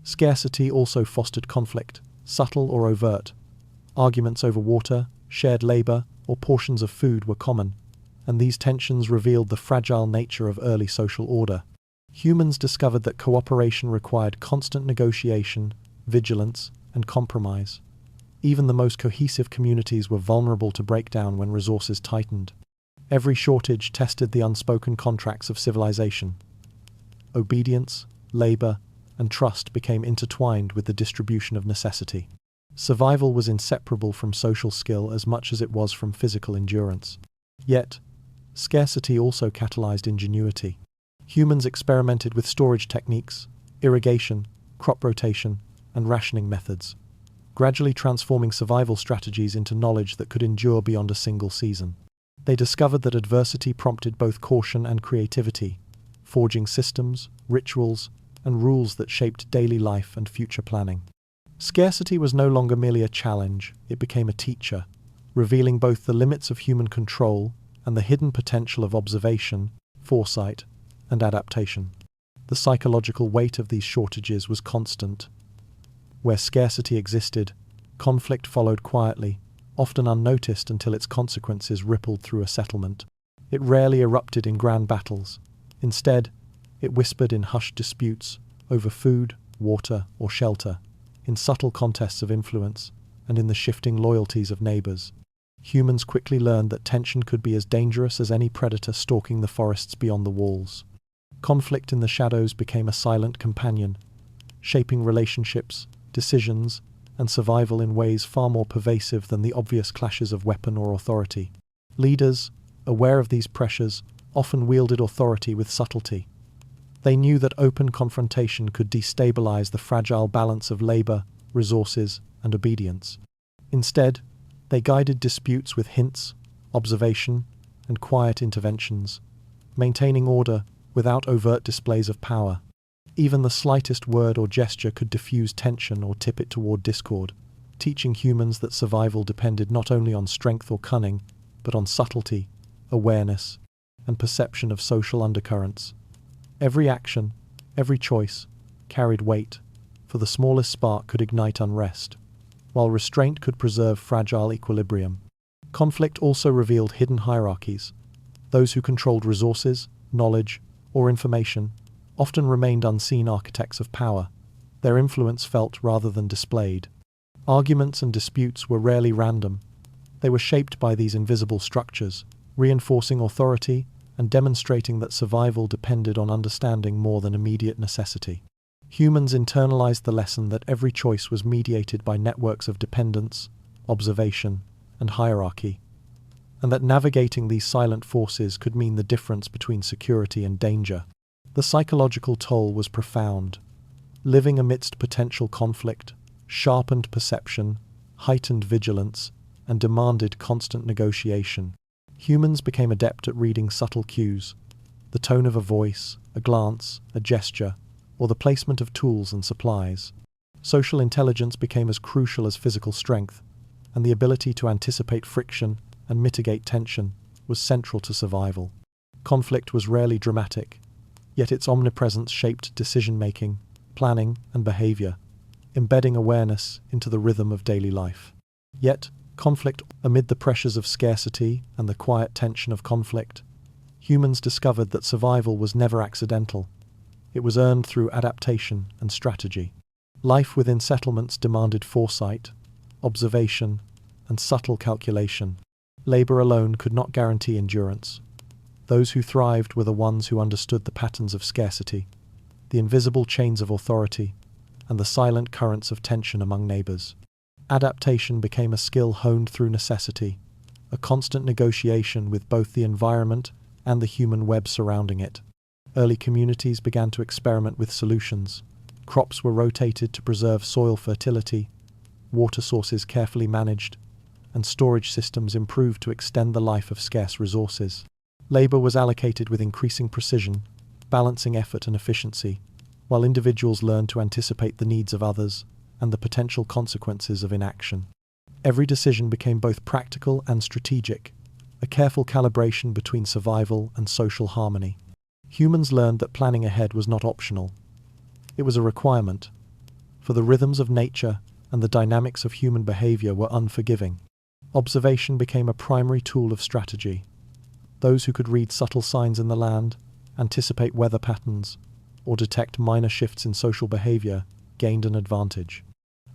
Scarcity also fostered conflict, subtle or overt. Arguments over water, shared labor, or portions of food were common, and these tensions revealed the fragile nature of early social order. Humans discovered that cooperation required constant negotiation, vigilance, and compromise. Even the most cohesive communities were vulnerable to breakdown when resources tightened. Every shortage tested the unspoken contracts of civilization. Obedience, labor, and trust became intertwined with the distribution of necessity. Survival was inseparable from social skill as much as it was from physical endurance. Yet, scarcity also catalyzed ingenuity. Humans experimented with storage techniques, irrigation, crop rotation, and rationing methods, gradually transforming survival strategies into knowledge that could endure beyond a single season. They discovered that adversity prompted both caution and creativity, forging systems, rituals, and rules that shaped daily life and future planning. Scarcity was no longer merely a challenge, it became a teacher, revealing both the limits of human control and the hidden potential of observation, foresight, and adaptation. The psychological weight of these shortages was constant. Where scarcity existed, conflict followed quietly, often unnoticed until its consequences rippled through a settlement. It rarely erupted in grand battles. Instead, it whispered in hushed disputes over food, water, or shelter, in subtle contests of influence, and in the shifting loyalties of neighbors. Humans quickly learned that tension could be as dangerous as any predator stalking the forests beyond the walls. Conflict in the shadows became a silent companion, shaping relationships, decisions, and survival in ways far more pervasive than the obvious clashes of weapon or authority. Leaders, aware of these pressures, often wielded authority with subtlety. They knew that open confrontation could destabilize the fragile balance of labor, resources, and obedience. Instead, they guided disputes with hints, observation, and quiet interventions, maintaining order without overt displays of power. Even the slightest word or gesture could diffuse tension or tip it toward discord, teaching humans that survival depended not only on strength or cunning, but on subtlety, awareness, and perception of social undercurrents. Every action, every choice, carried weight, for the smallest spark could ignite unrest, while restraint could preserve fragile equilibrium. Conflict also revealed hidden hierarchies. Those who controlled resources, knowledge, or information often remained unseen architects of power, their influence felt rather than displayed. Arguments and disputes were rarely random. They were shaped by these invisible structures, reinforcing authority and demonstrating that survival depended on understanding more than immediate necessity. Humans internalized the lesson that every choice was mediated by networks of dependence, observation, and hierarchy, and that navigating these silent forces could mean the difference between security and danger. The psychological toll was profound. Living amidst potential conflict, sharpened perception, heightened vigilance, and demanded constant negotiation. Humans became adept at reading subtle cues, the tone of a voice, a glance, a gesture, or the placement of tools and supplies. Social intelligence became as crucial as physical strength, and the ability to anticipate friction and mitigate tension was central to survival. Conflict was rarely dramatic, yet its omnipresence shaped decision-making, planning, and behavior, embedding awareness into the rhythm of daily life. Yet, conflict, amid the pressures of scarcity and the quiet tension of conflict, humans discovered that survival was never accidental. It was earned through adaptation and strategy. Life within settlements demanded foresight, observation, and subtle calculation. Labor alone could not guarantee endurance. Those who thrived were the ones who understood the patterns of scarcity, the invisible chains of authority, and the silent currents of tension among neighbors. Adaptation became a skill honed through necessity, a constant negotiation with both the environment and the human web surrounding it. Early communities began to experiment with solutions. Crops were rotated to preserve soil fertility, water sources carefully managed, and storage systems improved to extend the life of scarce resources. Labor was allocated with increasing precision, balancing effort and efficiency, while individuals learned to anticipate the needs of others and the potential consequences of inaction. Every decision became both practical and strategic, a careful calibration between survival and social harmony. Humans learned that planning ahead was not optional. It was a requirement, for the rhythms of nature and the dynamics of human behavior were unforgiving. Observation became a primary tool of strategy. Those who could read subtle signs in the land, anticipate weather patterns, or detect minor shifts in social behavior gained an advantage.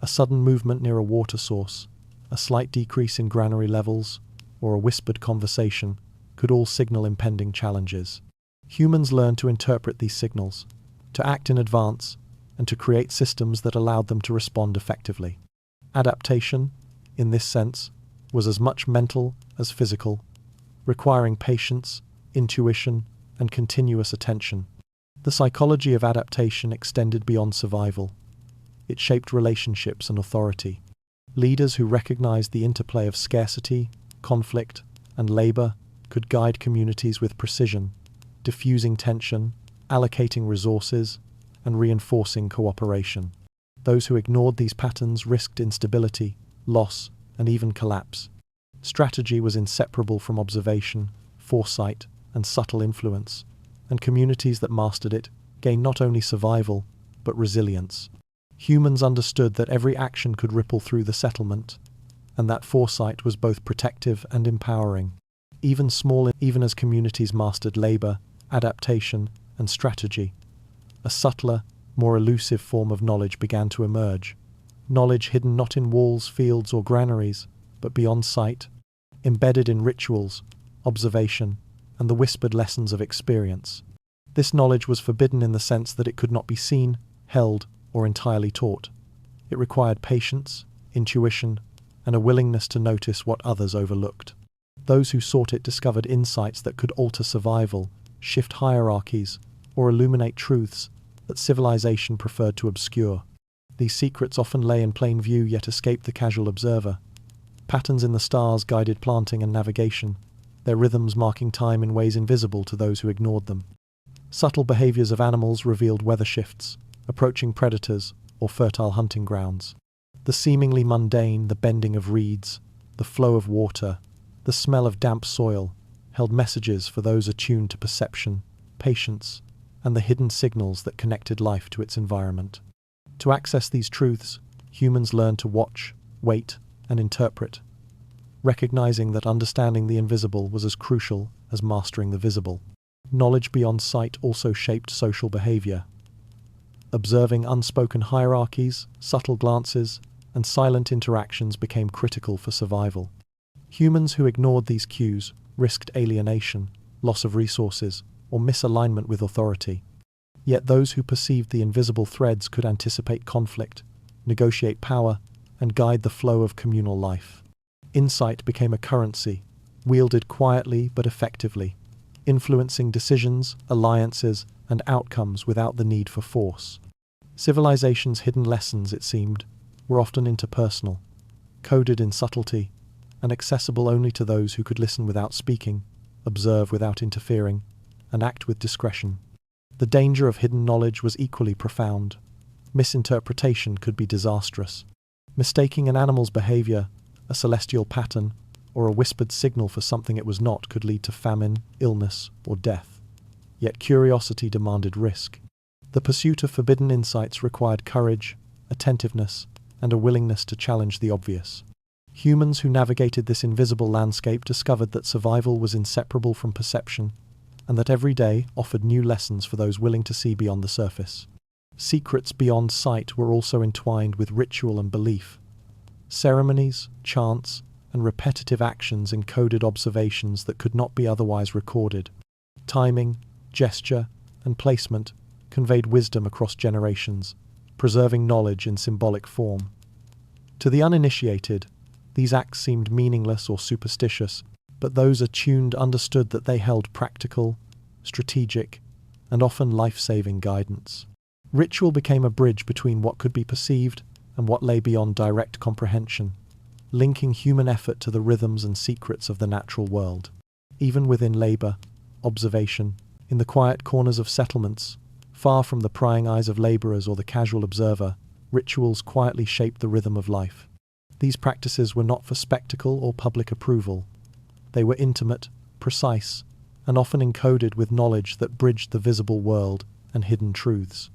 A sudden movement near a water source, a slight decrease in granary levels, or a whispered conversation could all signal impending challenges. Humans learned to interpret these signals, to act in advance, and to create systems that allowed them to respond effectively. Adaptation, in this sense, was as much mental as physical, requiring patience, intuition, and continuous attention. The psychology of adaptation extended beyond survival. It shaped relationships and authority. Leaders who recognized the interplay of scarcity, conflict, and labor could guide communities with precision, diffusing tension, allocating resources, and reinforcing cooperation. Those who ignored these patterns risked instability, loss, and even collapse. Strategy was inseparable from observation, foresight, and subtle influence, and communities that mastered it gained not only survival, but resilience. Humans understood that every action could ripple through the settlement, and that foresight was both protective and empowering. Even as communities mastered labor, adaptation, and strategy, a subtler, more elusive form of knowledge began to emerge. Knowledge hidden not in walls, fields, or granaries, but beyond sight, embedded in rituals, observation, and the whispered lessons of experience. This knowledge was forbidden in the sense that it could not be seen, held, or entirely taught. It required patience, intuition, and a willingness to notice what others overlooked. Those who sought it discovered insights that could alter survival, shift hierarchies, or illuminate truths that civilization preferred to obscure. These secrets often lay in plain view yet escaped the casual observer. Patterns in the stars guided planting and navigation, their rhythms marking time in ways invisible to those who ignored them. Subtle behaviors of animals revealed weather shifts, approaching predators, or fertile hunting grounds. The seemingly mundane, the bending of reeds, the flow of water, the smell of damp soil, held messages for those attuned to perception, patience, and the hidden signals that connected life to its environment. To access these truths, humans learned to watch, wait, and interpret, recognizing that understanding the invisible was as crucial as mastering the visible. Knowledge beyond sight also shaped social behavior. Observing unspoken hierarchies, subtle glances, and silent interactions became critical for survival. Humans who ignored these cues risked alienation, loss of resources, or misalignment with authority. Yet those who perceived the invisible threads could anticipate conflict, negotiate power, and guide the flow of communal life. Insight became a currency, wielded quietly but effectively, influencing decisions, alliances, and outcomes without the need for force. Civilization's hidden lessons, it seemed, were often interpersonal, coded in subtlety, and accessible only to those who could listen without speaking, observe without interfering, and act with discretion. The danger of hidden knowledge was equally profound. Misinterpretation could be disastrous. Mistaking an animal's behavior, a celestial pattern, or a whispered signal for something it was not could lead to famine, illness, or death. Yet curiosity demanded risk. The pursuit of forbidden insights required courage, attentiveness, and a willingness to challenge the obvious. Humans who navigated this invisible landscape discovered that survival was inseparable from perception, and that every day offered new lessons for those willing to see beyond the surface. Secrets beyond sight were also entwined with ritual and belief. Ceremonies, chants, and repetitive actions encoded observations that could not be otherwise recorded. Timing, gesture, and placement conveyed wisdom across generations, preserving knowledge in symbolic form. To the uninitiated, these acts seemed meaningless or superstitious, but those attuned understood that they held practical, strategic, and often life-saving guidance. Ritual became a bridge between what could be perceived and what lay beyond direct comprehension, linking human effort to the rhythms and secrets of the natural world. Even within labor, observation, in the quiet corners of settlements, far from the prying eyes of laborers or the casual observer, rituals quietly shaped the rhythm of life. These practices were not for spectacle or public approval. They were intimate, precise, and often encoded with knowledge that bridged the visible world and hidden truths.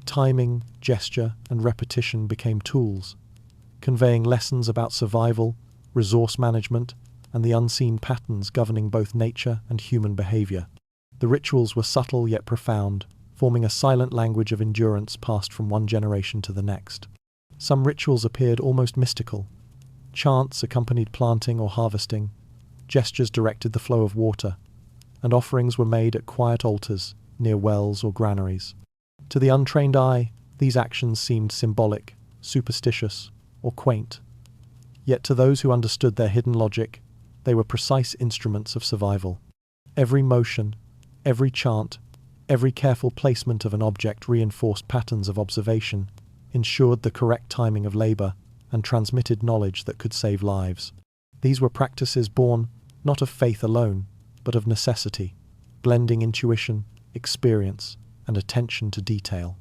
Timing, gesture, and repetition became tools, conveying lessons about survival, resource management, and the unseen patterns governing both nature and human behavior. The rituals were subtle yet profound, forming a silent language of endurance passed from one generation to the next. Some rituals appeared almost mystical. Chants accompanied planting or harvesting, gestures directed the flow of water, and offerings were made at quiet altars near wells or granaries. To the untrained eye, These actions seemed symbolic, superstitious, or quaint. Yet to those who understood their hidden logic, they were precise instruments of survival. Every motion, every chant, every careful placement of an object reinforced patterns of observation, ensured the correct timing of labor, and transmitted knowledge that could save lives. These were practices born not of faith alone, but of necessity, blending intuition, experience, and attention to detail.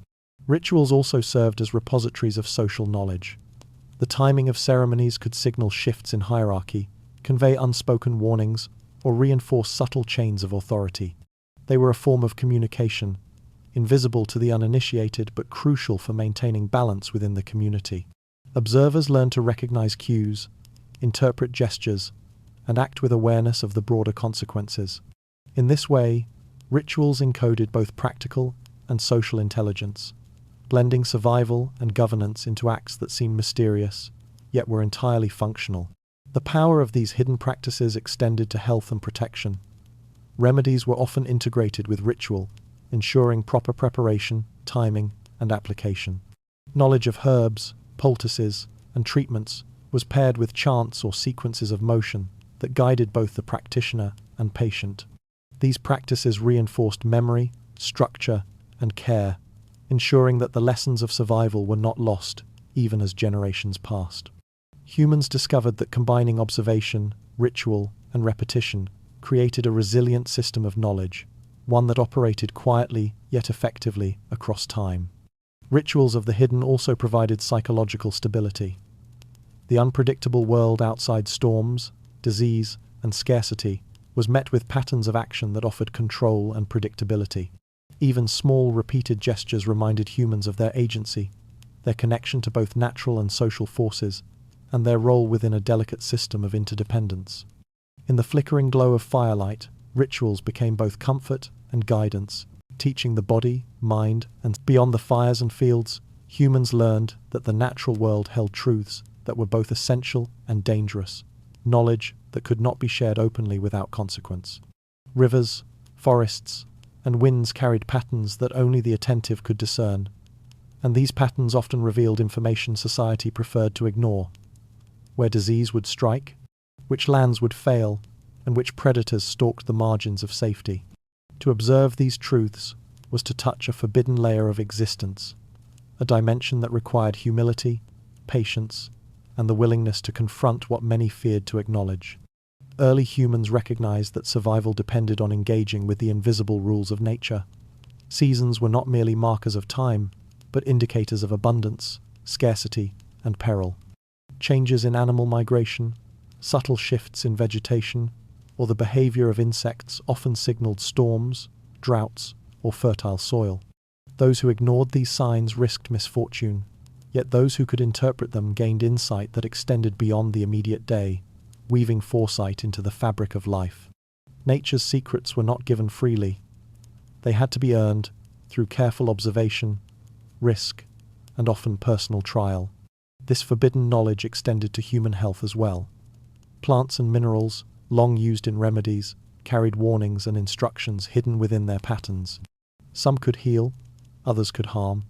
Rituals also served as repositories of social knowledge. The timing of ceremonies could signal shifts in hierarchy, convey unspoken warnings, or reinforce subtle chains of authority. They were a form of communication, invisible to the uninitiated but crucial for maintaining balance within the community. Observers learned to recognize cues, interpret gestures, and act with awareness of the broader consequences. In this way, rituals encoded both practical and social intelligence, blending survival and governance into acts that seemed mysterious, yet were entirely functional. The power of these hidden practices extended to health and protection. Remedies were often integrated with ritual, ensuring proper preparation, timing, and application. Knowledge of herbs, poultices, and treatments was paired with chants or sequences of motion that guided both the practitioner and patient. These practices reinforced memory, structure, and care, ensuring that the lessons of survival were not lost, even as generations passed. Humans discovered that combining observation, ritual, and repetition created a resilient system of knowledge, one that operated quietly yet effectively across time. Rituals of the hidden also provided psychological stability. The unpredictable world outside storms, disease, and scarcity was met with patterns of action that offered control and predictability. Even small, repeated gestures reminded humans of their agency, their connection to both natural and social forces, and their role within a delicate system of interdependence. In the flickering glow of firelight, rituals became both comfort and guidance, teaching the body, mind, and beyond the fires and fields, humans learned that the natural world held truths that were both essential and dangerous, knowledge that could not be shared openly without consequence. Rivers, forests, and winds carried patterns that only the attentive could discern, and these patterns often revealed information society preferred to ignore: where disease would strike, which lands would fail, and which predators stalked the margins of safety. To observe these truths was to touch a forbidden layer of existence, a dimension that required humility, patience, and the willingness to confront what many feared to acknowledge. Early humans recognized that survival depended on engaging with the invisible rules of nature. Seasons were not merely markers of time, but indicators of abundance, scarcity, and peril. Changes in animal migration, subtle shifts in vegetation, or the behavior of insects often signaled storms, droughts, or fertile soil. Those who ignored these signs risked misfortune, yet those who could interpret them gained insight that extended beyond the immediate day, weaving foresight into the fabric of life. Nature's secrets were not given freely. They had to be earned through careful observation, risk, and often personal trial. This forbidden knowledge extended to human health as well. Plants and minerals, long used in remedies, carried warnings and instructions hidden within their patterns. Some could heal, others could harm,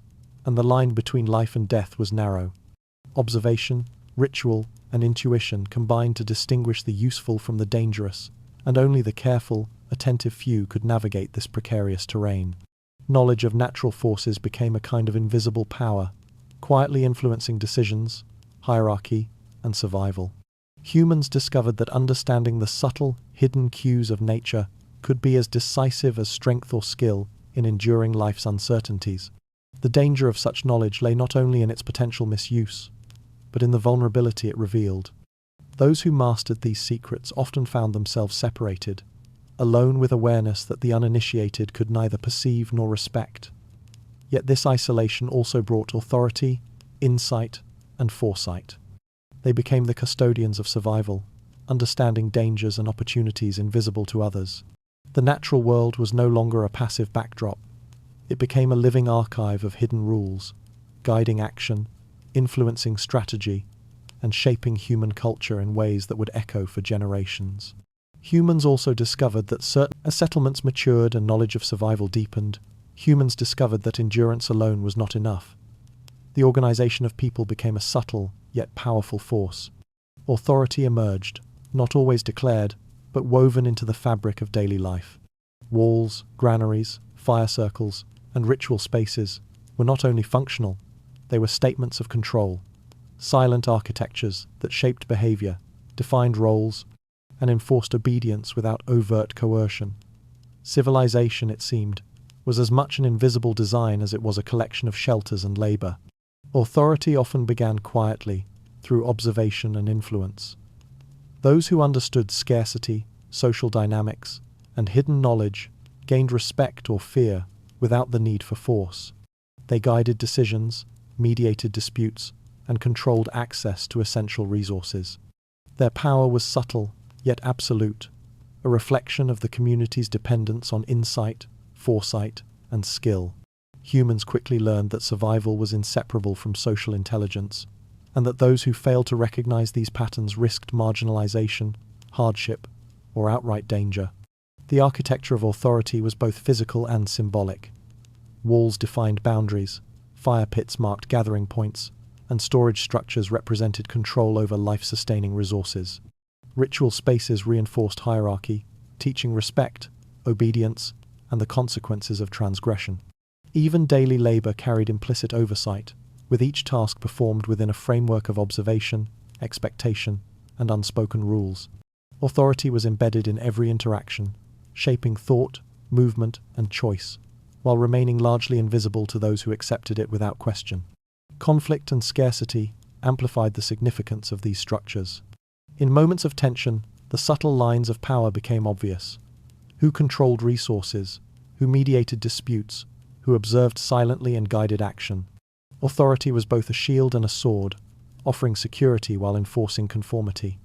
and the line between life and death was narrow. Observation, ritual, and intuition combined to distinguish the useful from the dangerous, and only the careful, attentive few could navigate this precarious terrain. Knowledge of natural forces became a kind of invisible power, quietly influencing decisions, hierarchy, and survival. Humans discovered that understanding the subtle, hidden cues of nature could be as decisive as strength or skill in enduring life's uncertainties. The danger of such knowledge lay not only in its potential misuse, but in the vulnerability it revealed. Those who mastered these secrets often found themselves separated, alone with awareness that the uninitiated could neither perceive nor respect. Yet this isolation also brought authority, insight, and foresight. They became the custodians of survival, understanding dangers and opportunities invisible to others. The natural world was no longer a passive backdrop. It became a living archive of hidden rules, guiding action, influencing strategy, and shaping human culture in ways that would echo for generations. Humans also discovered that as settlements matured and knowledge of survival deepened, humans discovered that endurance alone was not enough. the organization of people became a subtle yet powerful force. Authority emerged, not always declared, but woven into the fabric of daily life. Walls, granaries, fire circles, and ritual spaces were not only functional, they were statements of control, silent architectures that shaped behavior, defined roles, and enforced obedience without overt coercion. Civilization, it seemed, was as much an invisible design as it was a collection of shelters and labor. Authority often began quietly, through observation and influence. Those who understood scarcity, social dynamics, and hidden knowledge gained respect or fear without the need for force. They guided decisions, mediated disputes, and controlled access to essential resources. Their power was subtle, yet absolute, a reflection of the community's dependence on insight, foresight, and skill. Humans quickly learned that survival was inseparable from social intelligence, and that those who failed to recognize these patterns risked marginalization, hardship, or outright danger. The architecture of authority was both physical and symbolic. Walls defined boundaries, fire pits marked gathering points, and storage structures represented control over life-sustaining resources. Ritual spaces reinforced hierarchy, teaching respect, obedience, and the consequences of transgression. Even daily labor carried implicit oversight, with each task performed within a framework of observation, expectation, and unspoken rules. Authority was embedded in every interaction, shaping thought, movement, and choice, while remaining largely invisible to those who accepted it without question. Conflict and scarcity amplified the significance of these structures. In moments of tension, the subtle lines of power became obvious. Who controlled resources, who mediated disputes, who observed silently and guided action. Authority was both a shield and a sword, offering security while enforcing conformity.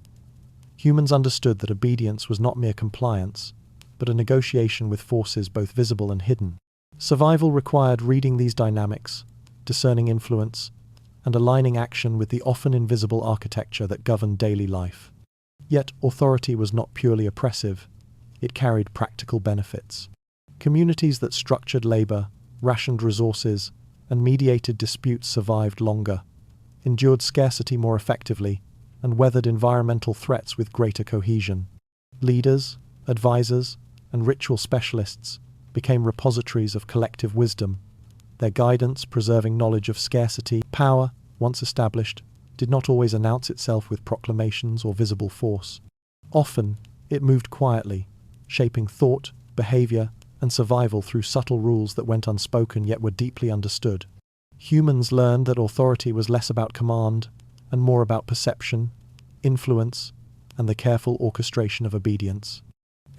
Humans understood that obedience was not mere compliance, but a negotiation with forces both visible and hidden. Survival required reading these dynamics, discerning influence, and aligning action with the often invisible architecture that governed daily life. Yet authority was not purely oppressive, it carried practical benefits. Communities that structured labor, rationed resources, and mediated disputes survived longer, endured scarcity more effectively, and weathered environmental threats with greater cohesion. Leaders, advisors, and ritual specialists became repositories of collective wisdom, their guidance preserving knowledge of scarcity. Power, once established, did not always announce itself with proclamations or visible force. Often, it moved quietly, shaping thought, behavior, and survival through subtle rules that went unspoken yet were deeply understood. Humans learned that authority was less about command and more about perception, influence, and the careful orchestration of obedience.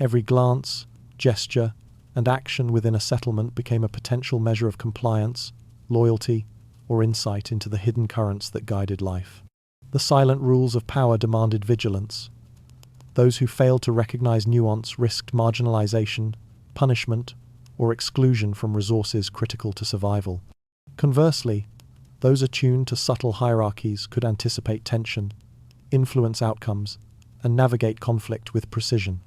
Every glance, gesture, and action within a settlement became a potential measure of compliance, loyalty, or insight into the hidden currents that guided life. The silent rules of power demanded vigilance. Those who failed to recognize nuance risked marginalization, punishment, or exclusion from resources critical to survival. Conversely, those attuned to subtle hierarchies could anticipate tension, influence outcomes, and navigate conflict with precision.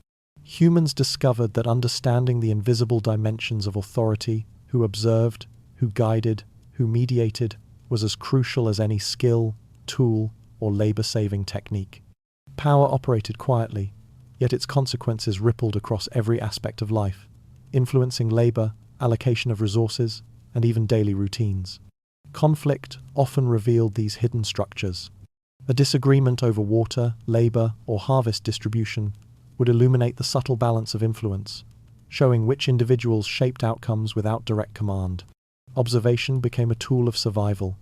Humans discovered that understanding the invisible dimensions of authority, who observed, who guided, who mediated, was as crucial as any skill, tool, or labor-saving technique. Power operated quietly, yet its consequences rippled across every aspect of life, influencing labor, allocation of resources, and even daily routines. Conflict often revealed these hidden structures. A disagreement over water, labor, or harvest distribution would illuminate the subtle balance of influence, showing which individuals shaped outcomes without direct command. Observation became a tool of survival,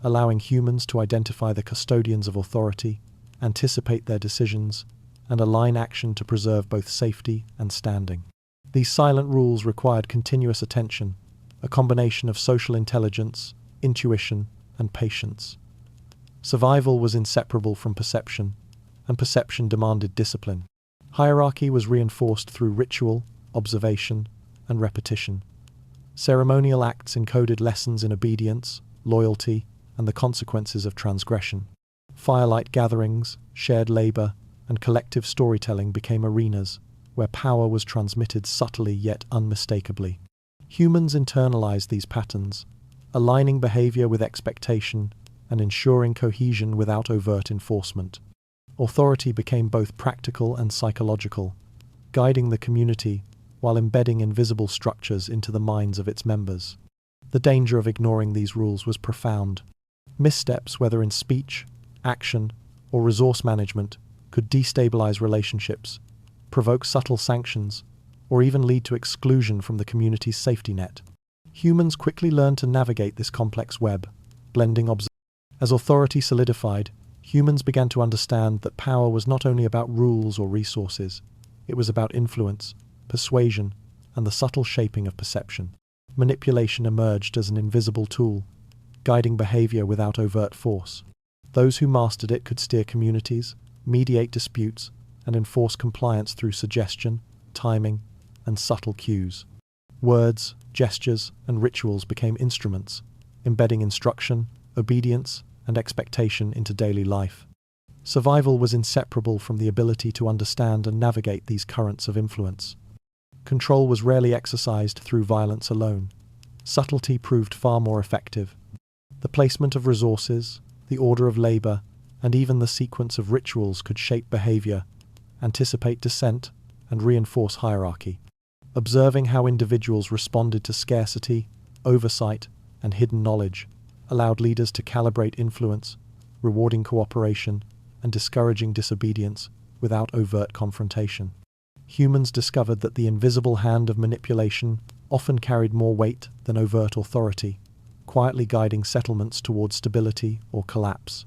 allowing humans to identify the custodians of authority, anticipate their decisions, and align action to preserve both safety and standing. These silent rules required continuous attention, a combination of social intelligence, intuition, and patience. Survival was inseparable from perception, and perception demanded discipline. Hierarchy was reinforced through ritual, observation, and repetition. Ceremonial acts encoded lessons in obedience, loyalty, and the consequences of transgression. Firelight gatherings, shared labor, and collective storytelling became arenas where power was transmitted subtly yet unmistakably. Humans internalized these patterns, aligning behavior with expectation and ensuring cohesion without overt enforcement. Authority became both practical and psychological, guiding the community while embedding invisible structures into the minds of its members. The danger of ignoring these rules was profound. Missteps, whether in speech, action, or resource management, could destabilize relationships, provoke subtle sanctions, or even lead to exclusion from the community's safety net. Humans quickly learned to navigate this complex web, blending As authority solidified, humans began to understand that power was not only about rules or resources, it was about influence, persuasion, and the subtle shaping of perception. Manipulation emerged as an invisible tool, guiding behavior without overt force. Those who mastered it could steer communities, mediate disputes, and enforce compliance through suggestion, timing, and subtle cues. Words, gestures, and rituals became instruments, embedding instruction, obedience, and expectation into daily life. Survival was inseparable from the ability to understand and navigate these currents of influence. Control was rarely exercised through violence alone. Subtlety proved far more effective. The placement of resources, the order of labor, and even the sequence of rituals could shape behavior, anticipate dissent, and reinforce hierarchy. Observing how individuals responded to scarcity, oversight, and hidden knowledge allowed leaders to calibrate influence, rewarding cooperation and discouraging disobedience without overt confrontation. Humans discovered that the invisible hand of manipulation often carried more weight than overt authority, quietly guiding settlements towards stability or collapse.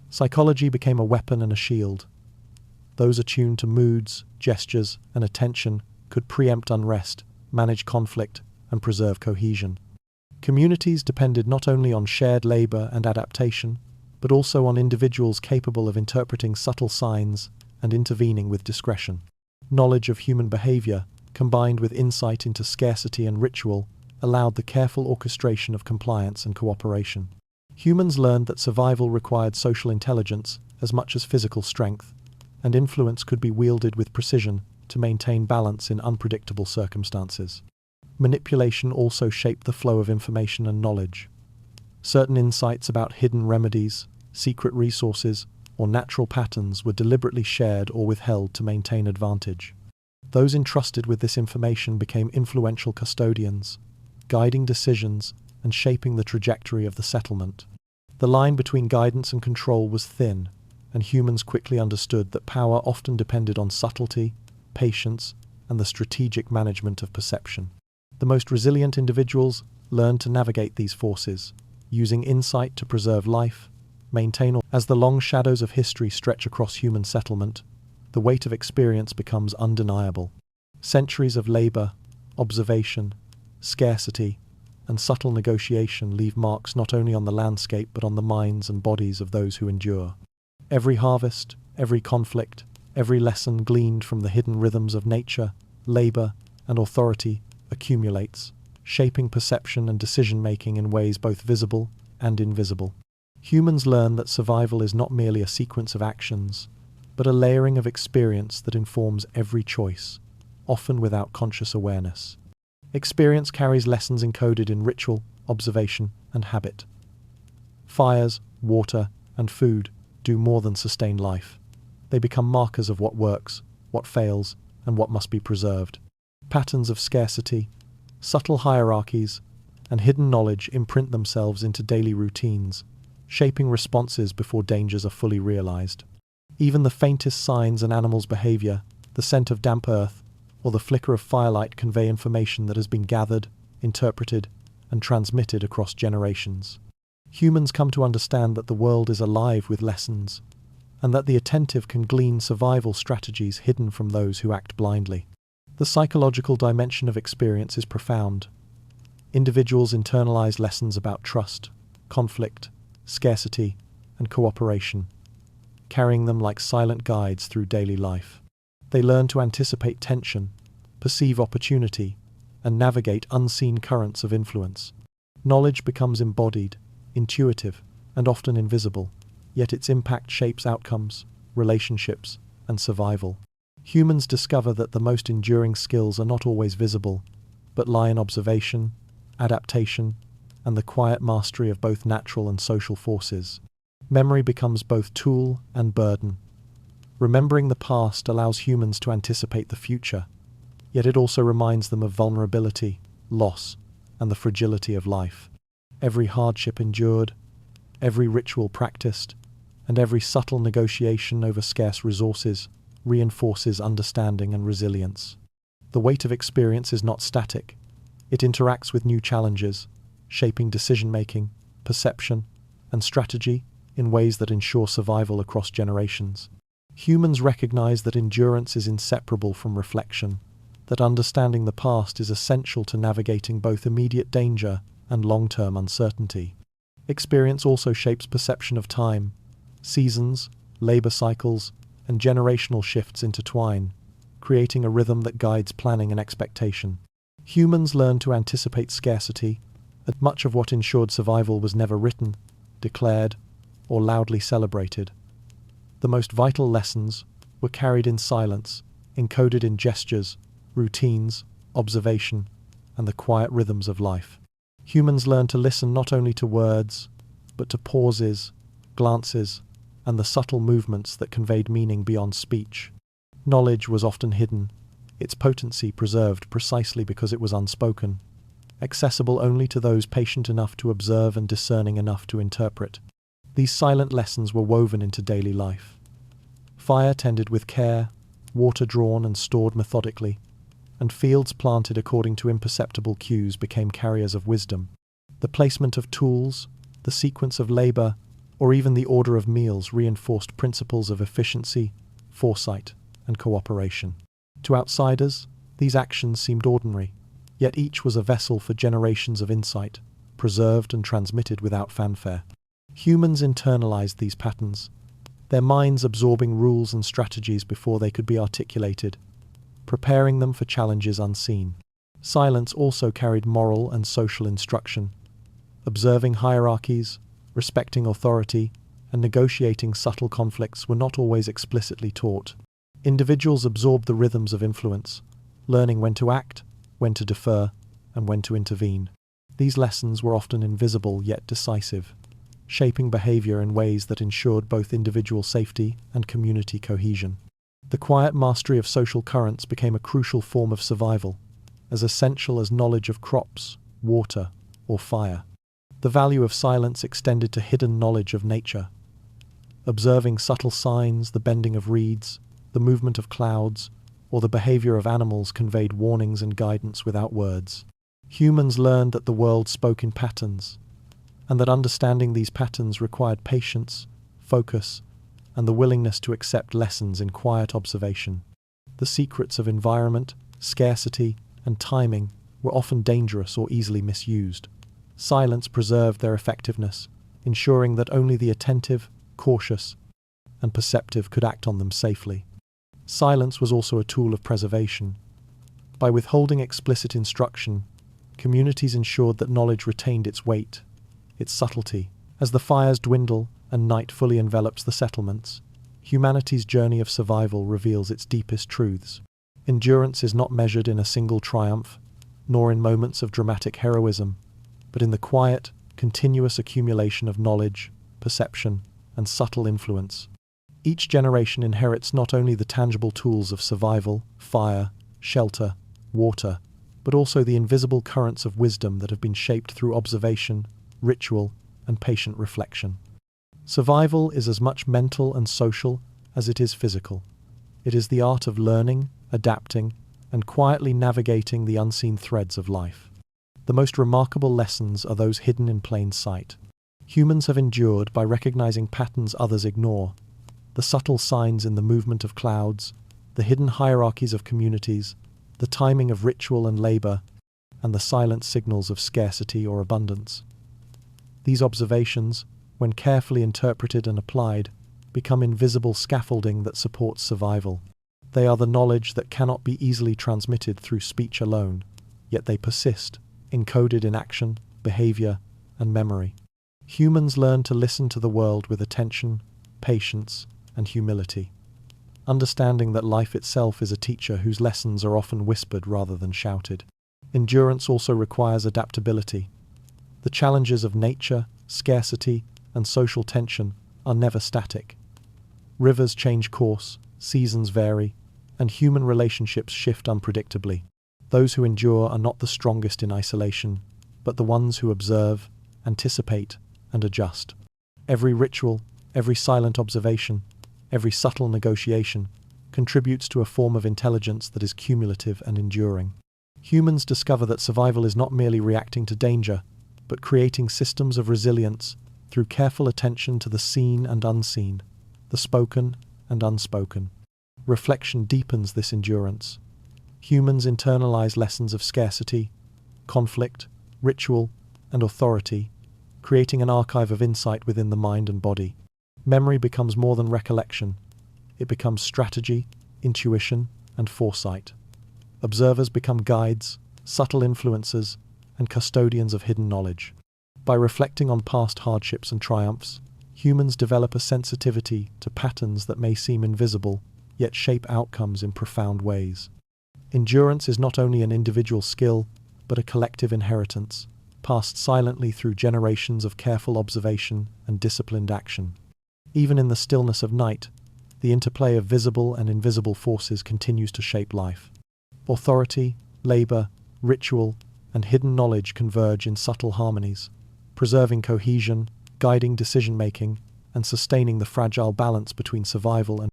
Psychology became a weapon and a shield. Those attuned to moods, gestures, and attention could preempt unrest, manage conflict, and preserve cohesion. Communities depended not only on shared labor and adaptation, but also on individuals capable of interpreting subtle signs and intervening with discretion. Knowledge of human behavior, combined with insight into scarcity and ritual, allowed the careful orchestration of compliance and cooperation. Humans learned that survival required social intelligence as much as physical strength, and influence could be wielded with precision to maintain balance in unpredictable circumstances. Manipulation also shaped the flow of information and knowledge. Certain insights about hidden remedies, secret resources, or natural patterns were deliberately shared or withheld to maintain advantage. Those entrusted with this information became influential custodians, guiding decisions and shaping the trajectory of the settlement. The line between guidance and control was thin, and humans quickly understood that power often depended on subtlety, patience, and the strategic management of perception. The most resilient individuals learned to navigate these forces, using insight to preserve life, maintain order. As the long shadows of history stretch across human settlement, the weight of experience becomes undeniable. Centuries of labor, observation, scarcity, and subtle negotiation leave marks not only on the landscape but on the minds and bodies of those who endure. Every harvest, every conflict, every lesson gleaned from the hidden rhythms of nature, labor, and authority accumulates, shaping perception and decision-making in ways both visible and invisible. Humans learn that survival is not merely a sequence of actions, but a layering of experience that informs every choice, often without conscious awareness. Experience carries lessons encoded in ritual, observation, and habit. Fires, water, and food do more than sustain life. They become markers of what works, what fails, and what must be preserved. Patterns of scarcity, subtle hierarchies, and hidden knowledge imprint themselves into daily routines, shaping responses before dangers are fully realized. Even the faintest signs in animals' behavior, the scent of damp earth, or the flicker of firelight convey information that has been gathered, interpreted, and transmitted across generations. Humans come to understand that the world is alive with lessons, and that the attentive can glean survival strategies hidden from those who act blindly. The psychological dimension of experience is profound. Individuals internalize lessons about trust, conflict, scarcity, and cooperation, carrying them like silent guides through daily life. They learn to anticipate tension, perceive opportunity, and navigate unseen currents of influence. Knowledge becomes embodied, intuitive, and often invisible, yet its impact shapes outcomes, relationships, and survival. Humans discover that the most enduring skills are not always visible, but lie in observation, adaptation, and the quiet mastery of both natural and social forces. Memory becomes both tool and burden. Remembering the past allows humans to anticipate the future, yet it also reminds them of vulnerability, loss, and the fragility of life. Every hardship endured, every ritual practiced, and every subtle negotiation over scarce resources reinforces understanding and resilience. The weight of experience is not static. It interacts with new challenges, shaping decision-making, perception, and strategy in ways that ensure survival across generations. Humans recognize that endurance is inseparable from reflection, that understanding the past is essential to navigating both immediate danger and long-term uncertainty. Experience also shapes perception of time. Seasons, labor cycles, and generational shifts intertwine, creating a rhythm that guides planning and expectation. Humans learn to anticipate scarcity, and much of what ensured survival was never written, declared, or loudly celebrated. The most vital lessons were carried in silence, encoded in gestures, routines, observation, and the quiet rhythms of life. Humans learn to listen not only to words, but to pauses, glances, and the subtle movements that conveyed meaning beyond speech. Knowledge was often hidden, its potency preserved precisely because it was unspoken, accessible only to those patient enough to observe and discerning enough to interpret. These silent lessons were woven into daily life. Fire tended with care, water drawn and stored methodically, and fields planted according to imperceptible cues became carriers of wisdom. The placement of tools, the sequence of labor, or even the order of meals reinforced principles of efficiency, foresight, and cooperation. To outsiders, these actions seemed ordinary, yet each was a vessel for generations of insight, preserved and transmitted without fanfare. Humans internalized these patterns, their minds absorbing rules and strategies before they could be articulated, preparing them for challenges unseen. Silence also carried moral and social instruction. Observing hierarchies, respecting authority, and negotiating subtle conflicts were not always explicitly taught. Individuals absorbed the rhythms of influence, learning when to act, when to defer, and when to intervene. These lessons were often invisible yet decisive, shaping behavior in ways that ensured both individual safety and community cohesion. The quiet mastery of social currents became a crucial form of survival, as essential as knowledge of crops, water, or fire. The value of silence extended to hidden knowledge of nature. Observing subtle signs, the bending of reeds, the movement of clouds, or the behavior of animals conveyed warnings and guidance without words. Humans learned that the world spoke in patterns, and that understanding these patterns required patience, focus, and the willingness to accept lessons in quiet observation. The secrets of environment, scarcity, and timing were often dangerous or easily misused. Silence preserved their effectiveness, ensuring that only the attentive, cautious, and perceptive could act on them safely. Silence was also a tool of preservation. By withholding explicit instruction, communities ensured that knowledge retained its weight, its subtlety. As the fires dwindle and night fully envelops the settlements, humanity's journey of survival reveals its deepest truths. Endurance is not measured in a single triumph, nor in moments of dramatic heroism, but in the quiet, continuous accumulation of knowledge, perception, and subtle influence. Each generation inherits not only the tangible tools of survival, fire, shelter, water, but also the invisible currents of wisdom that have been shaped through observation, ritual, and patient reflection. Survival is as much mental and social as it is physical. It is the art of learning, adapting, and quietly navigating the unseen threads of life. The most remarkable lessons are those hidden in plain sight. Humans have endured by recognizing patterns others ignore, the subtle signs in the movement of clouds, the hidden hierarchies of communities, the timing of ritual and labor, and the silent signals of scarcity or abundance. These observations, when carefully interpreted and applied, become invisible scaffolding that supports survival. They are the knowledge that cannot be easily transmitted through speech alone, yet they persist, encoded in action, behavior, and memory. Humans learn to listen to the world with attention, patience, and humility, understanding that life itself is a teacher whose lessons are often whispered rather than shouted. Endurance also requires adaptability. The challenges of nature, scarcity, and social tension are never static. Rivers change course, seasons vary, and human relationships shift unpredictably. Those who endure are not the strongest in isolation, but the ones who observe, anticipate, and adjust. Every ritual, every silent observation, every subtle negotiation contributes to a form of intelligence that is cumulative and enduring. Humans discover that survival is not merely reacting to danger, but creating systems of resilience through careful attention to the seen and unseen, the spoken and unspoken. Reflection deepens this endurance. Humans internalize lessons of scarcity, conflict, ritual, and authority, creating an archive of insight within the mind and body. Memory becomes more than recollection. It becomes strategy, intuition, and foresight. Observers become guides, subtle influencers, and custodians of hidden knowledge. By reflecting on past hardships and triumphs, humans develop a sensitivity to patterns that may seem invisible, yet shape outcomes in profound ways. Endurance is not only an individual skill, but a collective inheritance, passed silently through generations of careful observation and disciplined action. Even in the stillness of night, the interplay of visible and invisible forces continues to shape life. Authority, labor, ritual, and hidden knowledge converge in subtle harmonies, preserving cohesion, guiding decision-making, and sustaining the fragile balance between survival and